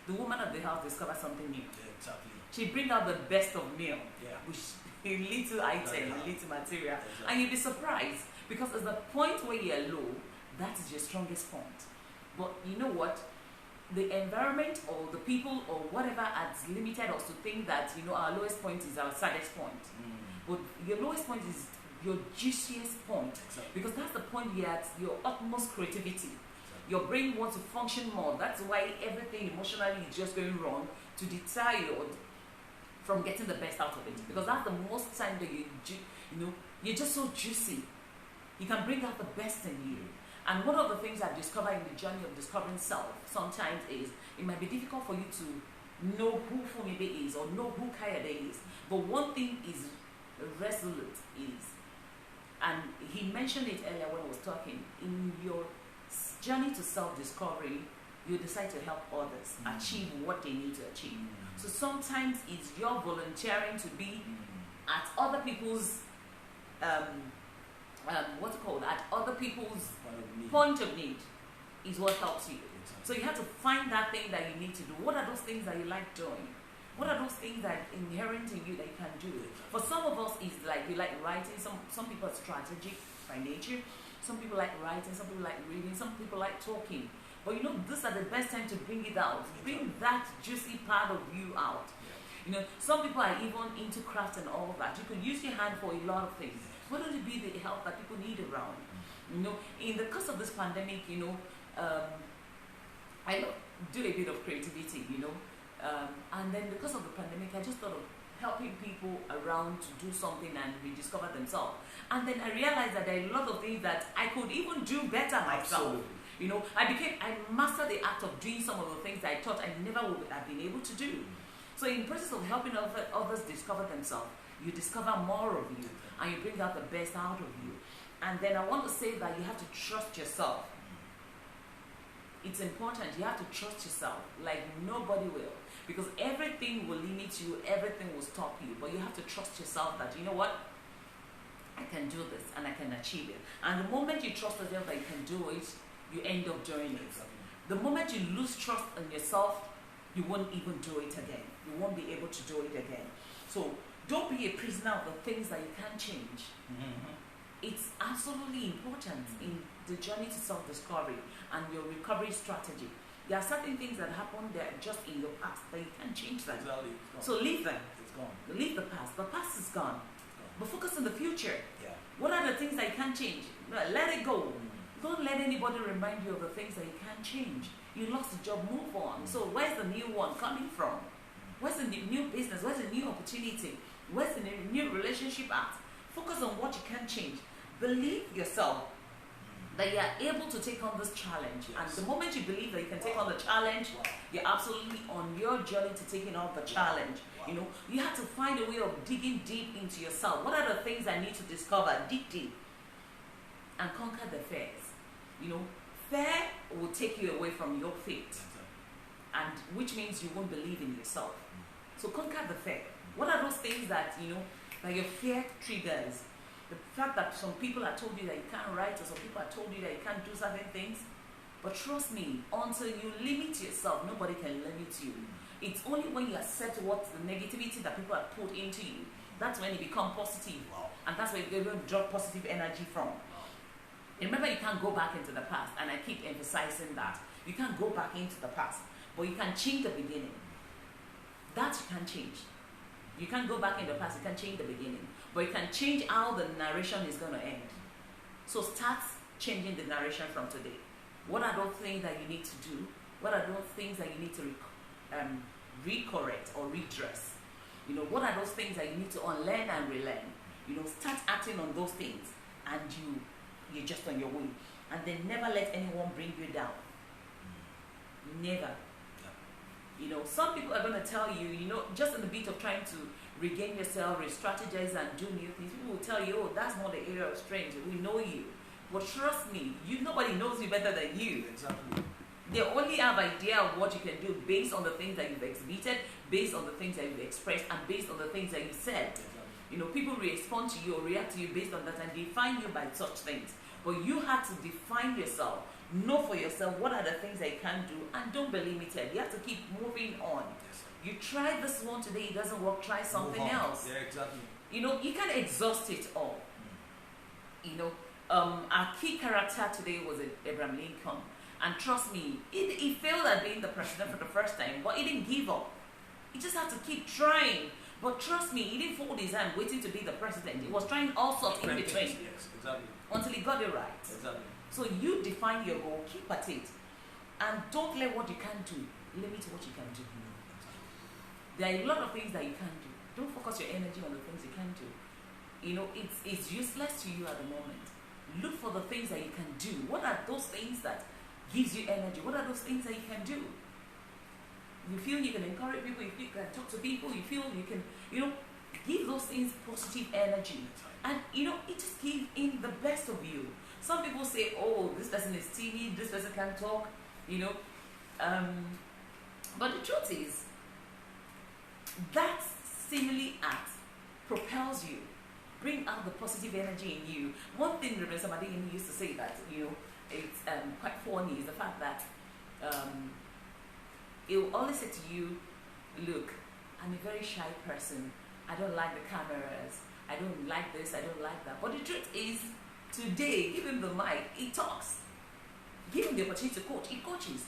the woman of the house discovered something new. Yeah, exactly. She bring out the best of meal, Yeah. which a little item, a little material, Exactly. and you'll be surprised because at the point where you're low, that is your strongest point. But you know what? The environment or the people or whatever has limited us to think that our lowest point is our saddest point. But your lowest point is your juiciest point, Exactly. because that's the point you're at your utmost creativity. Your brain wants to function more. That's why everything emotionally is just going wrong, to deter you from getting the best out of it. Because that's the most time that you're just so juicy. You can bring out the best in you. And one of the things I've discovered in the journey of discovering self sometimes is it might be difficult for you to know who Femi-Bella is or know who Kayode is. But one thing is resolute is, and he mentioned it earlier when I was talking, in your journey to self-discovery, you decide to help others achieve what they need to achieve. So sometimes it's your volunteering to be at other people's at other people's point of need is what helps you. So you have to find that thing that you need to do. What are those things that you like doing? What are those things that are inherent in you that you can do? For some of us, it's like we like writing. Some people are strategic by nature. Some people like writing. Some people like reading. Some people like talking. But these are the best time to bring it out. Bring that juicy part of you out. Some people are even into craft and all that. You can use your hand for a lot of things. Why don't it be the help that people need around? In the course of this pandemic, I do a bit of creativity, and then because of the pandemic, I just thought of helping people around to do something and rediscover themselves. And then I realized that there are a lot of things that I could even do better myself. Absolutely. I mastered the act of doing some of the things that I thought I never would have been able to do. So in the process of helping others discover themselves, you discover more of you and you bring out the best out of you. And then I want to say that you have to trust yourself. It's important. You have to trust yourself like nobody will. Because everything will limit you, everything will stop you. But you have to trust yourself that, you know what? I can do this and I can achieve it. And the moment you trust yourself that you can do it, you end up doing it. The moment you lose trust in yourself, you won't even do it again. You won't be able to do it again. So don't be a prisoner of the things that you can't change. It's absolutely important in the journey to self-discovery and your recovery strategy. There are certain things that happen that are just in your past, but you can't change them. Exactly. So leave them. It's gone. Leave the past. The past is gone. But focus on the future. Yeah. What are the things that you can't change? Let it go. Don't let anybody remind you of the things that you can't change. You lost the job, move on. So where's the new one coming from? Where's the new business? Where's the new opportunity? Where's the new relationship at? Focus on what you can change. Believe yourself that you are able to take on this challenge. Yes. And the moment you believe that you can take on the challenge, you're absolutely on your journey to taking on the challenge. Wow. You have to find a way of digging deep into yourself. What are the things I need to discover? Dig deep and conquer the fears. Fear will take you away from your faith, and which means you won't believe in yourself. So conquer the fear. What are those things that that your fear triggers? The fact that some people have told you that you can't write, or some people have told you that you can't do certain things. But trust me, until you limit yourself, nobody can limit you. It's only when you accept what the negativity that people have put into you, that's when you become positive. Wow. And that's where you're going to draw positive energy from. Remember, you can't go back into the past, and I keep emphasizing that. You can't go back into the past, but you can change the beginning. That you can change. You can't go back in the past, you can't change the beginning, but you can change how the narration is going to end. So start changing the narration from today. What are those things that you need to do? What are those things that you need to recorrect or redress? You know, what are those things that you need to unlearn and relearn? You know, start acting on those things, and you're just on your way. And then never let anyone bring you down. Never. You know, some people are going to tell you, you know, just in the bit of trying to regain yourself, re-strategize and do new things, people will tell you, oh, that's not the area of strength. We know you. But trust me, nobody knows you better than you. Exactly. They only have idea of what you can do based on the things that you've exhibited, based on the things that you've expressed, and based on the things that you said. Exactly. You know, people respond to you or react to you based on that and define you by such things. But you have to define yourself. Know for yourself what are the things that you can do, and don't be limited. You have to keep moving on. Yes. You try this one today, it doesn't work, try something else. Yeah, exactly. You know, you can't exhaust it all. You know, our key character today was Abraham Lincoln. And trust me, he failed at being the president for the first time, but he didn't give up. He just had to keep trying. But trust me, he didn't fold his hand waiting to be the president. He was trying all sorts in between. Yes, exactly. Until he got it right. Exactly. So you define your goal, keep at it, and don't let what you can do limit what you can do. There are a lot of things that you can do. Don't focus your energy on the things you can do. You know, it's useless to you at the moment. Look for the things that you can do. What are those things that gives you energy? What are those things that you can do? You feel you can encourage people, you feel you can talk to people, you feel you can, you know, give those things positive energy. And, you know, it just gives in the best of you. Some people say, oh, this person is timid, this person can't talk, you know. But the truth is, that seemingly act propels you, bring out the positive energy in you. One thing Reverend Samadini used to say that, you know, it's quite funny is the fact that he will always say to you, look, I'm a very shy person. I don't like the cameras. I don't like this, I don't like that. But the truth is, today, give him the mic, he talks. Give him the opportunity to coach, he coaches.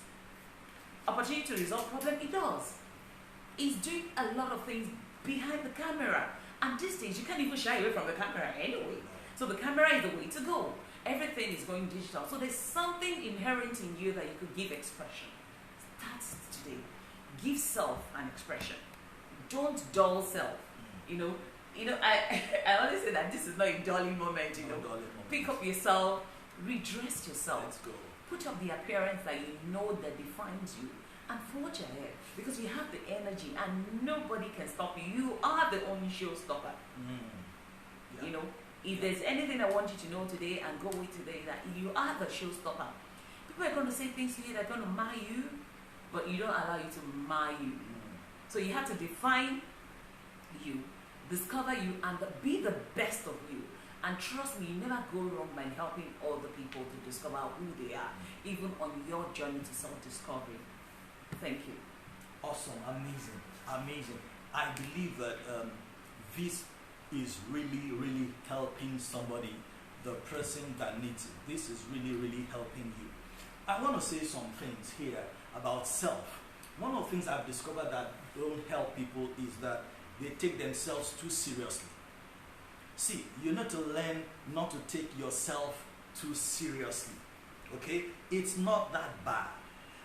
Opportunity to resolve problem, he does. He's doing a lot of things behind the camera. And these days, you can't even shy away from the camera anyway. So the camera is the way to go. Everything is going digital. So there's something inherent in you that you could give expression. Start today. Give self an expression. Don't dull self. You know, I always say that this is not a dulling moment, you know. Pick up yourself, redress yourself. Let's go. Put up the appearance that you know that defines you, and forge ahead. Because you have the energy and nobody can stop you. You are the only showstopper. Yeah. You know, if there's anything I want you to know today and go with today, that you are the showstopper. People are going to say things to you that are going to mar you, but you don't allow you to mar you. So you have to define you, discover you, and be the best of you. And trust me, you never go wrong by helping other people to discover who they are, even on your journey to self-discovery. Thank you. Awesome, amazing, amazing. I believe that this is really, really helping somebody, the person that needs it. This is really, really helping you. I want to say some things here about self. One of the things I've discovered that don't help people is that they take themselves too seriously. See, you need to learn not to take yourself too seriously. Okay? It's not that bad.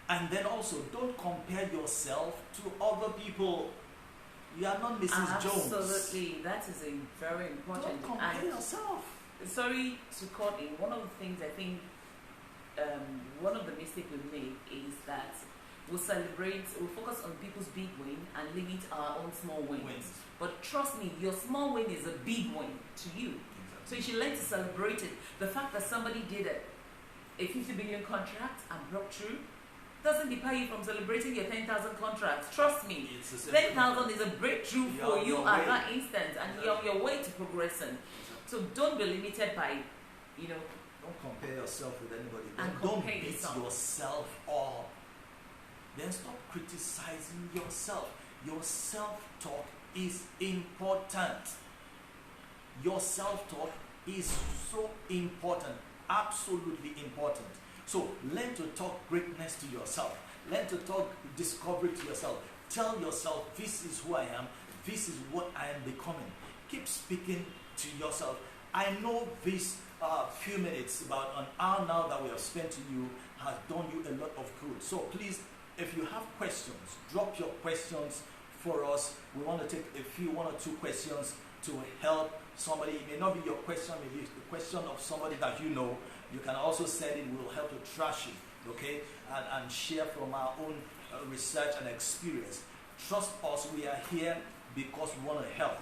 And then also, don't compare yourself to other people. You are not Mrs. Jones. Absolutely. That is a very important. Don't compare yourself. Sorry to cut in. One of the things I think, one of the mistakes we make is that we focus on people's big win and limit our own small wins. But trust me, your small win is a big win to you. Exactly. So you should learn to celebrate it. The fact that somebody did a 50 billion contract and broke through doesn't deter you from celebrating your 10,000 contracts. Trust me, 10,000 is a breakthrough for you at that instant, and you're on your way to progressing. So don't be limited by, you know. Don't compare yourself with anybody. And Don't beat yourself up. Then stop criticizing yourself. Your self-talk is important. Your self-talk is so important. Absolutely important. So learn to talk greatness to yourself. Learn to talk discovery to yourself. Tell yourself, this is who I am. this is what I am becoming. Keep speaking to yourself. I know this few minutes, about an hour now that we have spent to you, has done you a lot of good. So please, if you have questions, drop your questions for us. We want to take one or two questions to help somebody. It may not be your question, maybe it's the question of somebody that you know. You can also send it. We'll help to trash it, okay, and share from our own research and experience. Trust us, we are here because we want to help.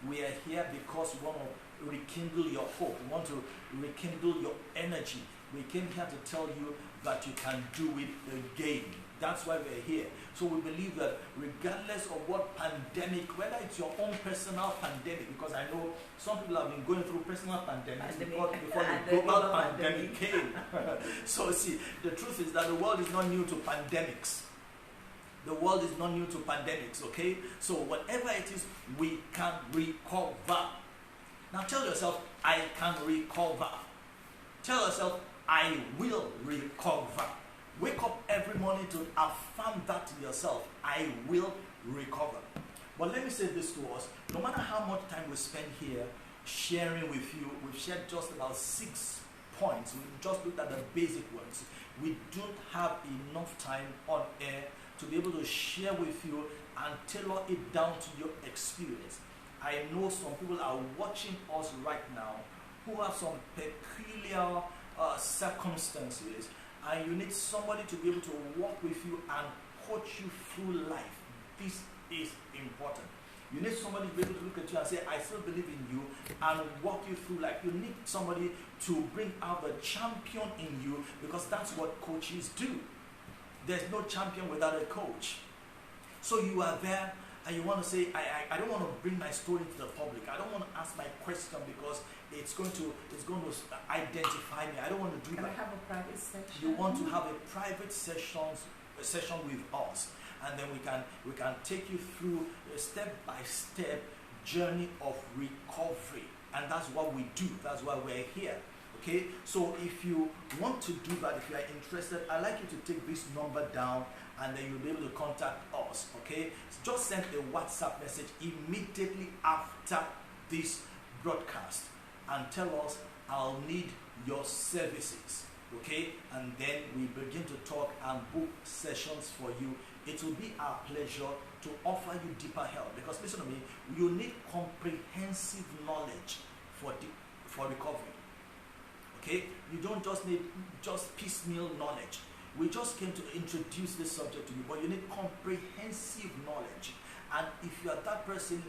We are here because we want to rekindle your hope. We want to rekindle your energy. We came here to tell you that you can do it again. That's why we're here. So we believe that regardless of what pandemic, whether it's your own personal pandemic, because I know some people have been going through personal pandemics before the global pandemic came. So see, the truth is that the world is not new to pandemics. The world is not new to pandemics, okay? So whatever it is, we can recover. Now tell yourself, I can recover. Tell yourself, I will recover. Wake up every morning to affirm that to yourself. I will recover. But let me say this to us. No matter how much time we spend here sharing with you, we've shared just about 6 points. We've just looked at the basic ones. We don't have enough time on air to be able to share with you and tailor it down to your experience. I know some people are watching us right now who have some peculiar circumstances, and you need somebody to be able to walk with you and coach you through life. This is important. You need somebody to be able to look at you and say, I still believe in you, and walk you through life. You need somebody to bring out the champion in you, because that's what coaches do. There's no champion without a coach. So you are there and you want to say, I don't want to bring my story to the public. I don't want to ask my question because it's going to identify me. I don't want to do that. Can I have a private session? You want to have a private session with us, and then we can take you through a step-by-step journey of recovery. And that's what we do. That's why we're here. Okay, so if you want to do that, if you are interested, I'd like you to take this number down, and then you'll be able to contact us. Okay, so just send a WhatsApp message immediately after this broadcast and tell us, I'll need your services. Okay, and then we begin to talk and book sessions for you. It will be our pleasure to offer you deeper help, because listen to me, you need comprehensive knowledge for recovery. Okay, you don't just need just piecemeal knowledge. We just came to introduce this subject to you, but you need comprehensive knowledge. And if you are that person,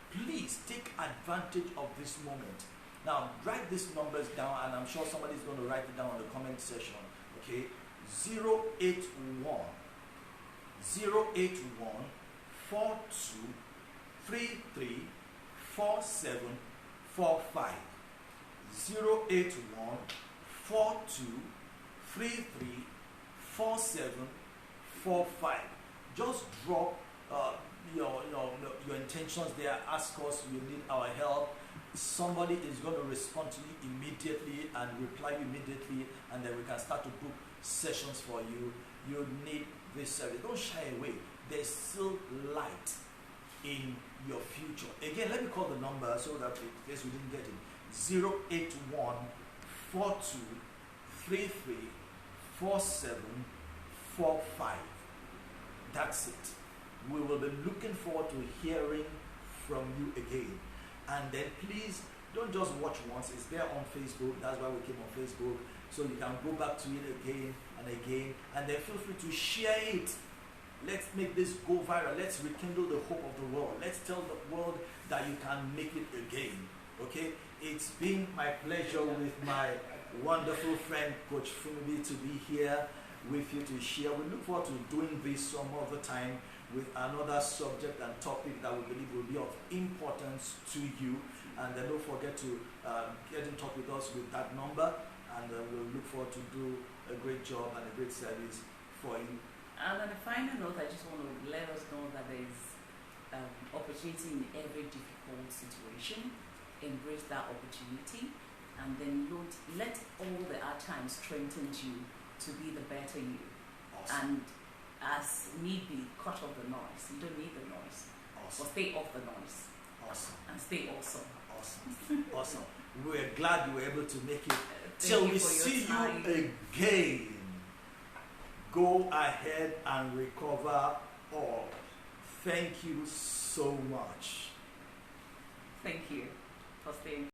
please take advantage of this moment. Now, write these numbers down, and I'm sure somebody's going to write it down in the comment section. Okay, 081 42 33 4745. 081 42 33 4745. Just drop your intentions there. Ask us, you need our help. Somebody is going to respond to you immediately and reply immediately, and then we can start to book sessions for you. You need this service. Don't shy away. There's still light in your future. Again, let me call the number so that in case we didn't get it. 081 42 33 4745. That's it. We will be looking forward to hearing from you again. And then please don't just watch once. It's there on Facebook. That's why we came on Facebook. So you can go back to it again and again. And then feel free to share it. Let's make this go viral. Let's rekindle the hope of the world. Let's tell the world that you can make it again. Okay? It's been my pleasure with my wonderful friend, Coach Femi-Bella, to be here with you to share. We look forward to doing this some other time with another subject and topic that we believe will be of importance to you. And then don't forget to get in touch with us with that number, and we'll look forward to do a great job and a great service for you. And on a final note, I just want to let us know that there is opportunity in every difficult situation. Embrace that opportunity, and then let all the hard times strengthen you to be the better you. Awesome. And as need be, cut off the noise. You don't need the noise. Awesome. But stay off the noise. Awesome. And stay awesome. Awesome. Awesome. We're glad you were able to make it. Thank Till you we for your see time. you again, go ahead and recover all. Thank you so much. Thank you for staying.